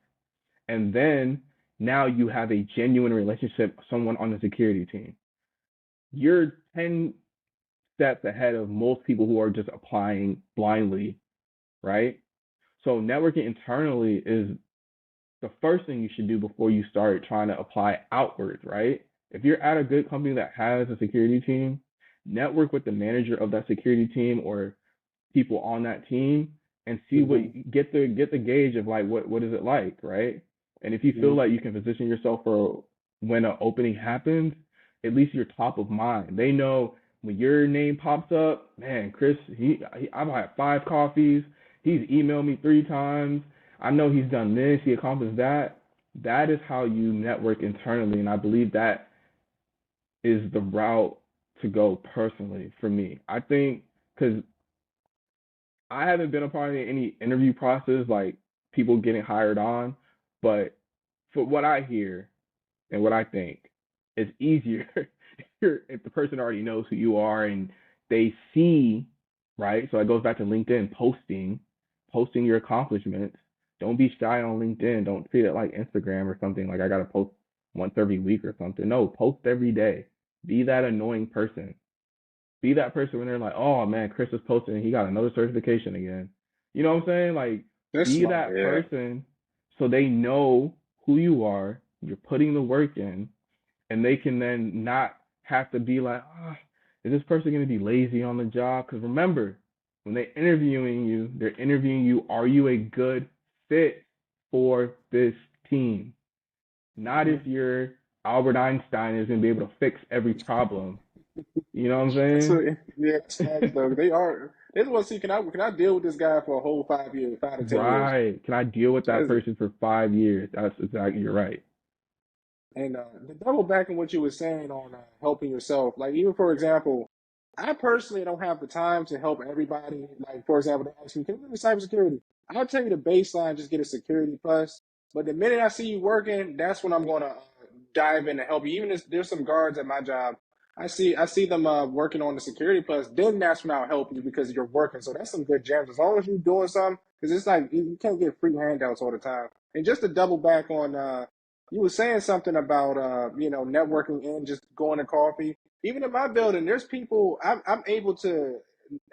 And then now you have a genuine relationship with someone on the security team. You're 10 steps ahead of most people who are just applying blindly, right? So networking internally is the first thing you should do before you start trying to apply outwards, right? If you're at a good company that has a security team, network with the manager of that security team or people on that team and see what Mm-hmm. get the gauge of like what is it like, right? And if you feel like you can position yourself for when an opening happens, at least you're top of mind. They know when your name pops up, man, Chris, I've had 5 coffees. He's emailed me 3 times. I know he's done this. He accomplished that. That is how you network internally, and I believe that is the route to go personally for me. I think because I haven't been a part of any interview process like people getting hired on, but for what I hear and what I think, it's easier if the person already knows who you are and they see, right? So it goes back to LinkedIn posting your accomplishments. Don't be shy on LinkedIn. Don't treat it like Instagram or something like I gotta post once every week or something. No, post every day. Be that annoying person. Be that person when they're like, oh man, Chris is posting and he got another certification again. You know what I'm saying? Like, That's be smart. that Yeah. person so they know who you are, you're putting the work in, and they can then not have to be like, is this person going to be lazy on the job? Because remember, when they're interviewing you, are you a good fit for this team? Not if Mm-hmm. you're Albert Einstein is going to be able to fix every problem. You know what That's I'm what, yeah, that's facts though. They are. They just want to see can I deal with this guy for a whole 5 years, 5 to 10 years? Right. Can I deal with that That's it. person for 5 years? That's exactly, you're right. And to double back on what you were saying on helping yourself, like even for example, I personally don't have the time to help everybody. Like for example, they ask me, "Can you do cybersecurity?" I'll tell you the baseline, just get a security plus. But the minute I see you working, that's when I'm going to dive in to help you. Even if there's some guards at my job, I see them working on the security plus. Then that's when I'll help you because you're working. So that's some good gems. As long as you're doing something, because it's like you can't get free handouts all the time. And just to double back on you were saying something about networking and just going to coffee. Even in my building, there's people I'm able to.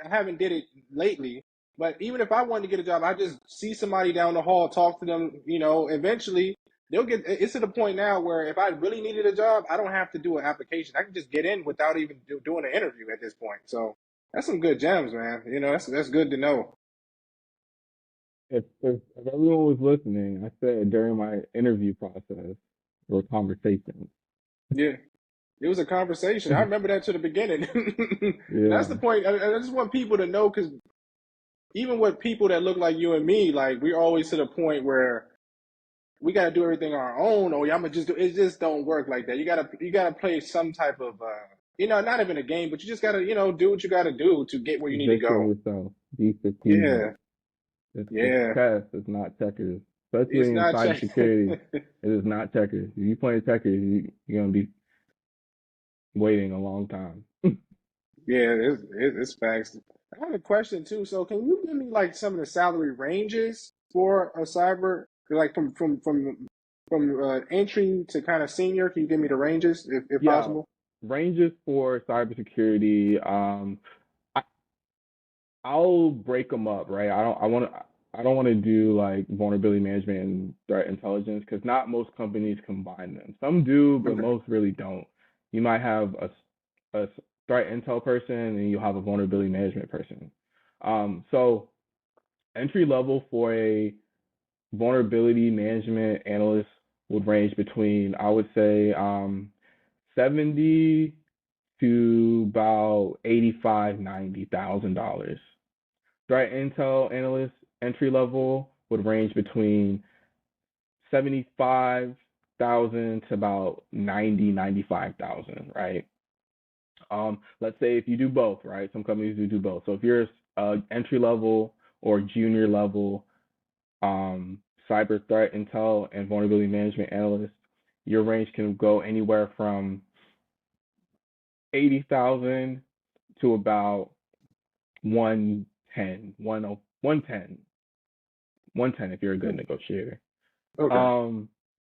I haven't did it lately, but even if I wanted to get a job, I just see somebody down the hall, talk to them. Eventually they'll get. It's to the point now where if I really needed a job, I don't have to do an application. I can just get in without even doing an interview at this point. So that's some good gems, man. That's good to know. If everyone was listening, I said during my interview process or conversation. Yeah. It was a conversation. I remember that to the beginning. And that's the Yeah, point. I just want people to know because even with people that look like you and me, like we're always to the point where we got to do everything on our own. Or I'm gonna just do it. Just don't work like that. You gotta play some type of not even a game, but you just gotta do what you gotta do to get where you need to position go. yourself, be strategic. Yeah, It's yeah. chess, it's not checkers. Especially It's in not check. cybersecurity, it is not checkers. If you play checkers, you're gonna be waiting a long time. Yeah, it's facts. I have a question too. So, can you give me like some of the salary ranges for a cyber, like from entry to kind of senior? Can you give me the ranges if Yeah, possible? ranges for cybersecurity. I, I'll break them up, right? I don't want to do like vulnerability management and threat intelligence because not most companies combine them. Some do, but Okay. most really don't. You might have a threat intel person and you'll have a vulnerability management person. So entry level for a vulnerability management analyst would range between, I would say, 70 to about 85, $90,000. Threat intel analyst entry level would range between 75,000 to about 95,000, right? Let's say if you do both, right? Some companies do both. So if you're entry level or junior level cyber threat intel and vulnerability management analyst, your range can go anywhere from 80,000 to about 110, 110 if you're a good negotiator. Okay.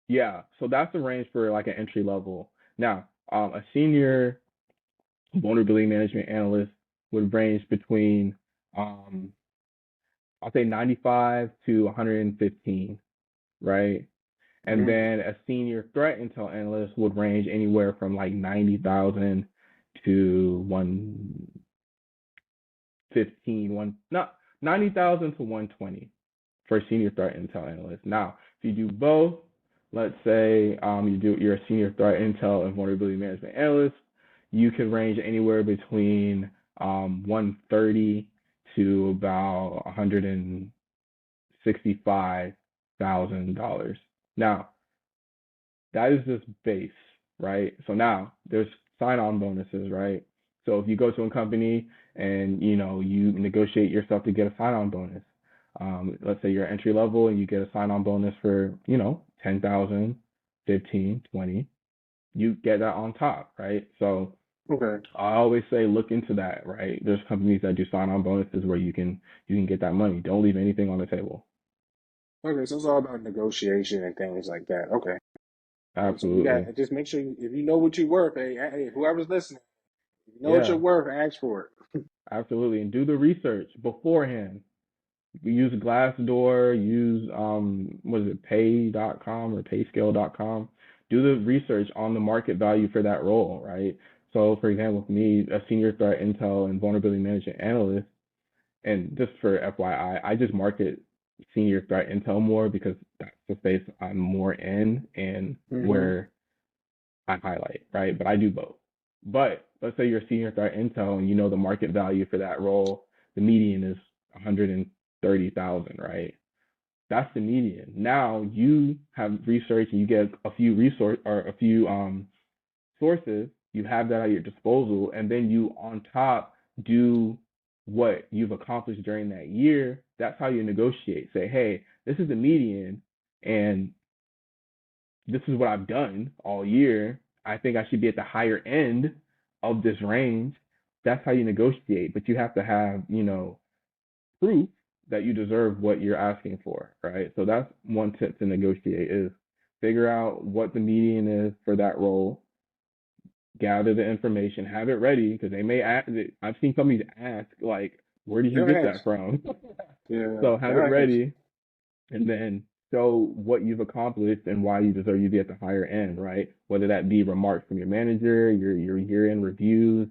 Yeah, so that's the range for like an entry level. Now, a senior vulnerability management analyst would range between I'll say 95 to 115, right? And Mm-hmm. then a senior threat intel analyst would range anywhere from like 90,000 to 115, not 90,000 to 120 for a senior threat intel analyst. Now, if you do both, let's say you're a senior threat intel and vulnerability management analyst, you can range anywhere between 130 to about $165,000. Now, that is just base, right? So now there's sign-on bonuses, right? So if you go to a company and you negotiate yourself to get a sign-on bonus, let's say you're entry level and you get a sign-on bonus for 10,000, 15, 20, you get that on top, right? So Okay. I always say look into that, right? There's companies that do sign-on bonuses where you can get that money. Don't leave anything on the table. Okay. So it's all about negotiation and things like that. Okay. So you got Absolutely. just make sure if you know what you're worth. Hey, whoever's listening, if you know what you're Yeah, worth, ask for it. absolutely. And do the research beforehand. We use Glassdoor, use what is it, pay.com or payscale.com. Do the research on the market value for that role, right? So for example, for me, a senior threat intel and vulnerability management analyst, and just for FYI, I just market senior threat intel more because that's the space I'm more in and Mm-hmm. where I highlight, right? But I do both. But let's say you're a senior threat intel and you know the market value for that role, the median is 130,000, right? That's the median. Now you have research and you get a few sources, you have that at your disposal, and then you on top do what you've accomplished during that year. That's how you negotiate. Say, hey, this is the median, and this is what I've done all year. I think I should be at the higher end of this range. That's how you negotiate, but you have to have, proof that you deserve what you're asking for, right? So that's one tip to negotiate is figure out what the median is for that role, gather the information, have it ready because they may ask. I've seen companies ask like, "Where did you They'll get ask. that from?" Yeah, So have it they'll ask. ready, and then show what you've accomplished and why you deserve to be at the higher end, right? Whether that be remarks from your manager, your year-end reviews,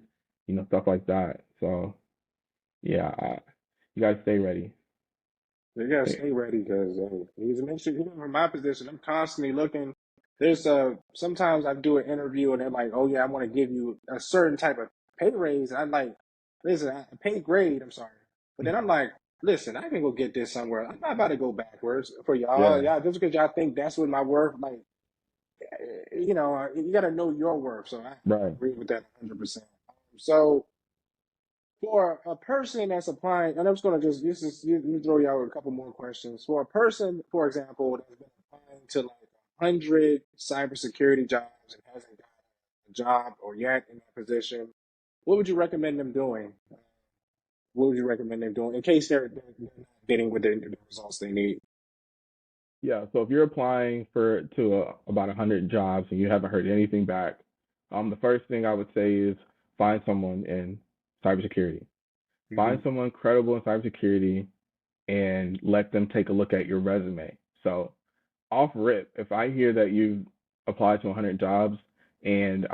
stuff like that. So yeah, you gotta stay ready. You gotta Stay, stay ready because he's make sure even from my position, I'm constantly looking. There's sometimes I do an interview and they're like, "Oh yeah, I want to give you a certain type of pay raise." And I'm like, "Listen, pay grade. I'm sorry," but then I'm like, "Listen, I can go get this somewhere. I'm not about to go backwards for y'all. yeah, Y'all just because y'all think that's what my worth. Like, you gotta know your worth." So I right. agree with that 100%. So for a person that's applying, and I'm just going to just let me throw you out a couple more questions. For a person, for example, that's been applying to like 100 cybersecurity jobs and hasn't got a job or yet in that position, what would you recommend them doing? What would you recommend them doing in case they're not getting with the results they need? Yeah, so if you're applying to about 100 jobs and you haven't heard anything back, the first thing I would say is find someone in cybersecurity. Find Hmm. someone credible in cybersecurity and let them take a look at your resume. So off rip, if I hear that you applied to 100 jobs and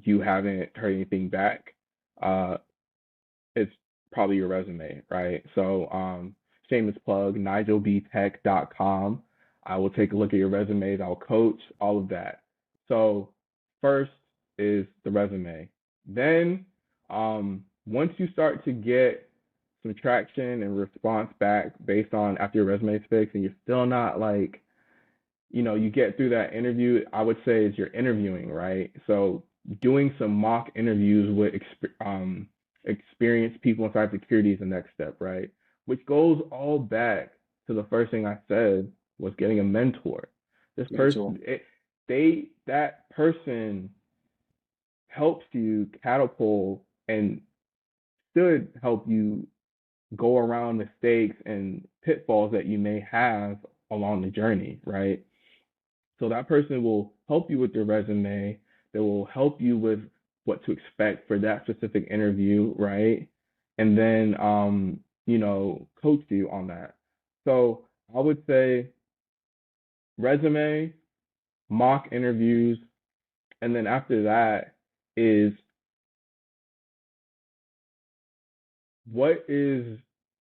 you haven't heard anything back, uh, it's probably your resume, right? So shameless plug, nigelbtech.com. I will take a look at your resumes. I'll coach all of that. So first is the resume. Then once you start to get some traction and response back based on after your resume is fixed and you're still not like, you get through that interview, I would say is you're interviewing, right? So doing some mock interviews with experienced people in cybersecurity is the next step, right? which goes all back to the first thing I said was getting a mentor. This Mentor. person, that person helps you catapult and should help you go around mistakes and pitfalls that you may have along the journey, right? So that person will help you with your resume. They will help you with what to expect for that specific interview, right? And then, coach you on that. So I would say resume, mock interviews, and then after that is what is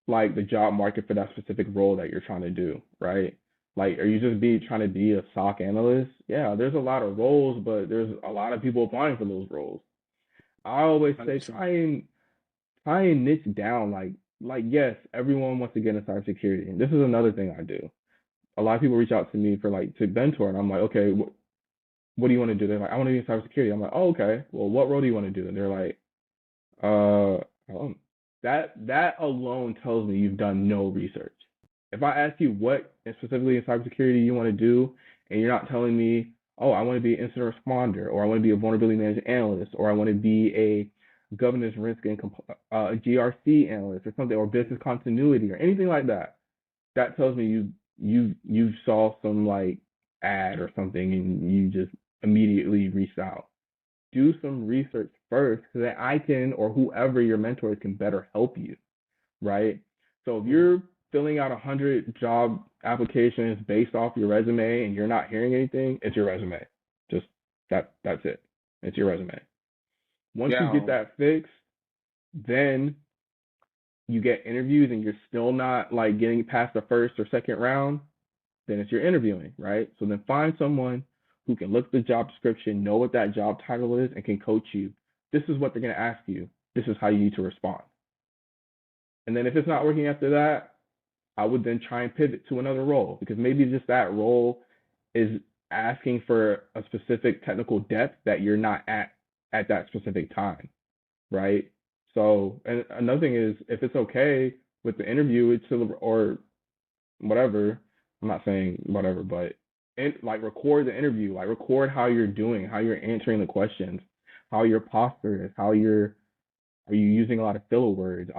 like the job market for that specific role that you're trying to do, right? Like, are you just trying to be a SOC analyst? Yeah, there's a lot of roles, but there's a lot of people applying for those roles. I always say 100%. try and niche down. Like yes, everyone wants to get into cybersecurity, and this is another thing I do. A lot of people reach out to me for like to mentor, and I'm like, okay, what do you want to do? They're like, I want to be in cybersecurity. I'm like, oh, okay. Well, what role do you want to do? And they're like, that alone tells me you've done no research. If I ask you what specifically in cybersecurity you want to do, and you're not telling me, oh, I want to be an incident responder, or I want to be a vulnerability management analyst, or I want to be a governance risk and GRC analyst, or something, or business continuity, or anything like that, that tells me you saw some like ad or something and you just immediately reached out. Do some research first so that I can, or whoever your mentors can better help you, right? So if you're filling out 100 job applications based off your resume and you're not hearing anything, it's your resume. Just that's it. It's your resume. Once you Yeah. get that fixed, then you get interviews and you're still not like getting past the first or second round, then it's your interviewing, right? So then find someone who can look at the job description, know what that job title is, and can coach you. This is what they're going to ask you. This is how you need to respond. And then if it's not working after that, I would then try and pivot to another role, because maybe just that role is asking for a specific technical depth that you're not at that specific time, right? So, and another thing is, if it's okay with the interview, or whatever. I'm not saying whatever, but like record the interview, like record how you're doing, how you're answering the questions, how your posture is, are you using a lot of filler words?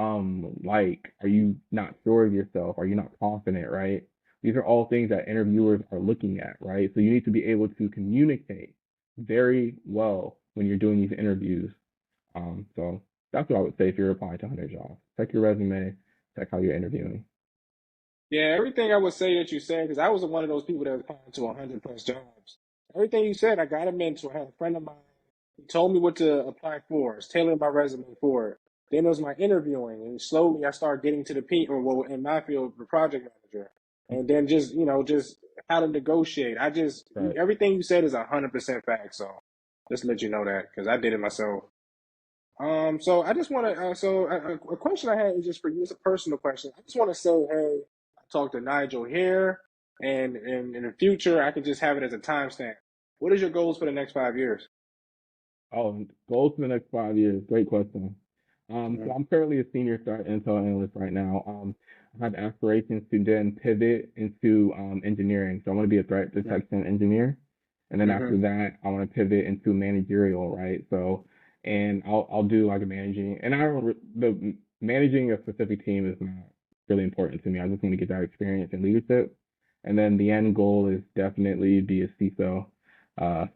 Like, are you not sure of yourself? Are you not confident, right? These are all things that interviewers are looking at, right? So you need to be able to communicate very well when you're doing these interviews. So that's what I would say if you're applying to 100 jobs. Check your resume, check how you're interviewing. Yeah, everything I would say that you said, because I was one of those people that was applying to 100 plus jobs. Everything you said, I got a mentor. I had a friend of mine. He told me what to apply for. It's tailored my resume for it. Then it was my interviewing, and slowly I started getting to the or well, in my field, the project manager, and then just how to negotiate. Right. Everything you said is 100% fact. So just to let you know that, because I did it myself. So I just want to, a question I had is just for you. It's a personal question. I just want to say, hey, I talked to Nigel here, and in the future, I could just have it as a timestamp. What is your goals for the next 5 years? Oh, goals for the next 5 years. Great question. So Mhm. I'm currently a senior threat intel analyst right now. I have aspirations to then pivot into engineering. So I want to be a threat detection engineer, and then after Mhm. that, I want to pivot into managerial, right? So, and I'll do like a managing, and I don't the managing a specific team is not really important to me. I just want to get that experience in leadership, and then the end goal is definitely be a CISO, at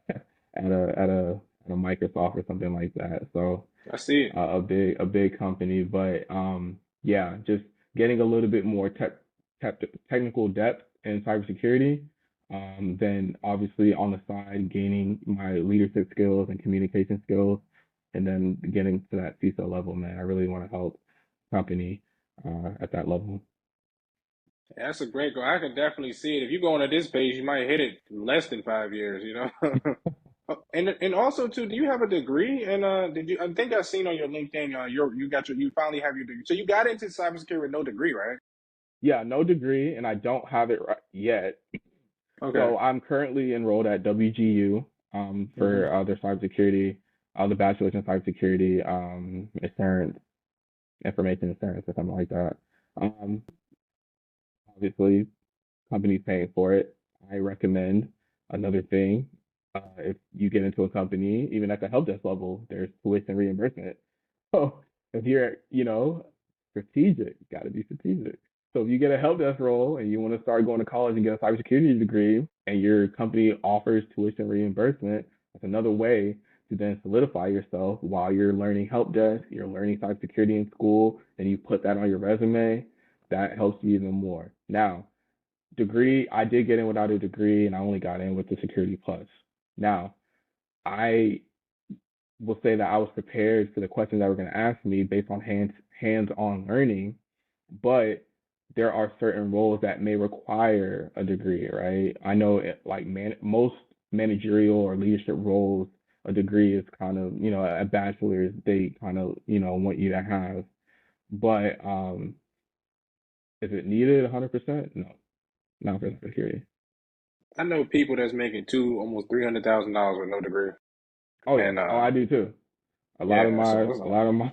a Microsoft or something like that. So I see it. a big company, but yeah, just getting a little bit more technical depth in cybersecurity. Then obviously on the side, gaining my leadership skills and communication skills, and then getting to that CISO level. Man, I really want to help company at that level. That's a great goal. I can definitely see it. If you go on at this page, you might hit it in less than 5 years. Oh, and also too, do you have a degree? And did you? I think I've seen on your LinkedIn, you finally have your degree. So you got into cybersecurity with no degree, right? Yeah, no degree, and I don't have it yet. Okay. So I'm currently enrolled at WGU Hmm. for their cybersecurity, the bachelor's in cybersecurity, assurance, information assurance, or something like that. Um, Obviously, companies paying for it. I recommend another thing. If you get into a company, even at the help desk level, there's tuition reimbursement. So if you're, strategic, got to be strategic. So if you get a help desk role and you want to start going to college and get a cybersecurity degree, and your company offers tuition reimbursement, that's another way to then solidify yourself while you're learning help desk, you're learning cybersecurity in school, and you put that on your resume. That helps you even more. Now, degree, I did get in without a degree, and I only got in with the Security Plus. Now, I will say that I was prepared for the questions that were going to ask me based on hands-on learning, but there are certain roles that may require a degree, right? I know like most managerial or leadership roles, a degree is kind of, a bachelor's they kind of, want you to have. But is it needed 100%? No, not for security. I know people that's making almost $300,000 with no degree, Oh yeah. and Oh, I do too. A lot of yeah, so my it's a lot of my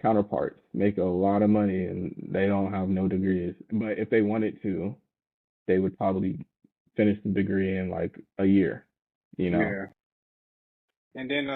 counterparts make a lot of money and they don't have no degrees. But if they wanted to, they would probably finish the degree in like a year, you know. yeah. And then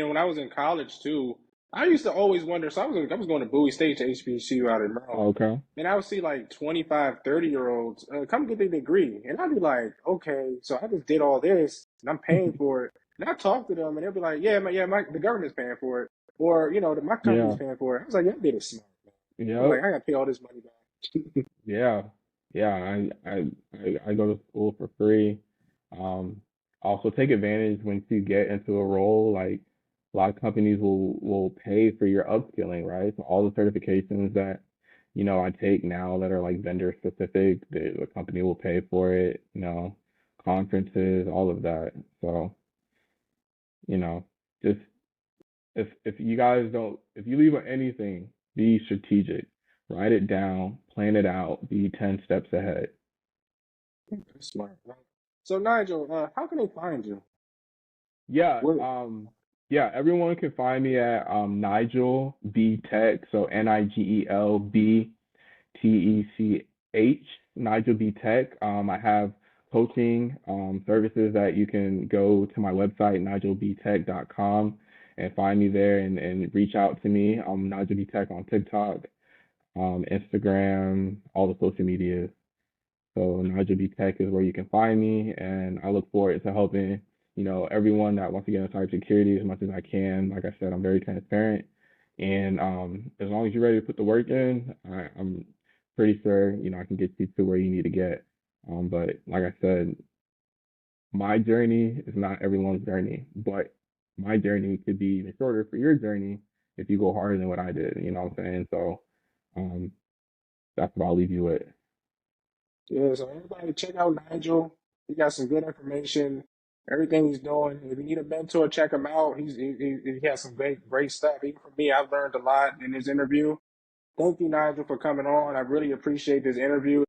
when I was in college too, I used to always wonder. So I was going to Bowie State to HBCU out in Maryland, Okay. and I would see like 25, 30-year olds come get their degree, and I'd be like, okay, so I just did all this, and I'm paying for it. And I talk to them, and they'll be like, the government's paying for it, or my company's Yeah. paying for it. I was like, yeah, I did it smart, man. I was Yep. like, I got to pay all this money back. Yeah. Yeah. I go to school for free. Um, Also take advantage when you get into a role. Like a lot of companies will pay for your upskilling, right? So all the certifications that I take now that are like vendor specific, the company will pay for it. Conferences, all of that. So you know, just if you guys don't, if you leave with anything, be strategic. Write it down, plan it out, be 10 steps ahead. That's smart, man. So Nigel, how can they find you? Yeah, What? yeah, everyone can find me at Nigel B Tech, so NIGEL BTECH, Nigel B Tech. I have coaching services that you can go to my website, nigelbtech.com, and find me there and reach out to me. Nigel B Tech on TikTok, Instagram, all the social media. So Nigel B Tech is where you can find me, and I look forward to helping everyone that wants to get into cybersecurity as much as I can. Like I said, I'm very transparent, and as long as you're ready to put the work in, I'm pretty sure I can get you to where you need to get. But like I said, my journey is not everyone's journey, but my journey could be even shorter for your journey if you go harder than what I did. You know what I'm saying? So um, that's what I'll leave you with. Yeah, so everybody check out Nigel. He got some good information. Everything he's doing. If you need a mentor, check him out. He has some great stuff. Even for me, I've learned a lot in this interview. Thank you, Nigel, for coming on. I really appreciate this interview.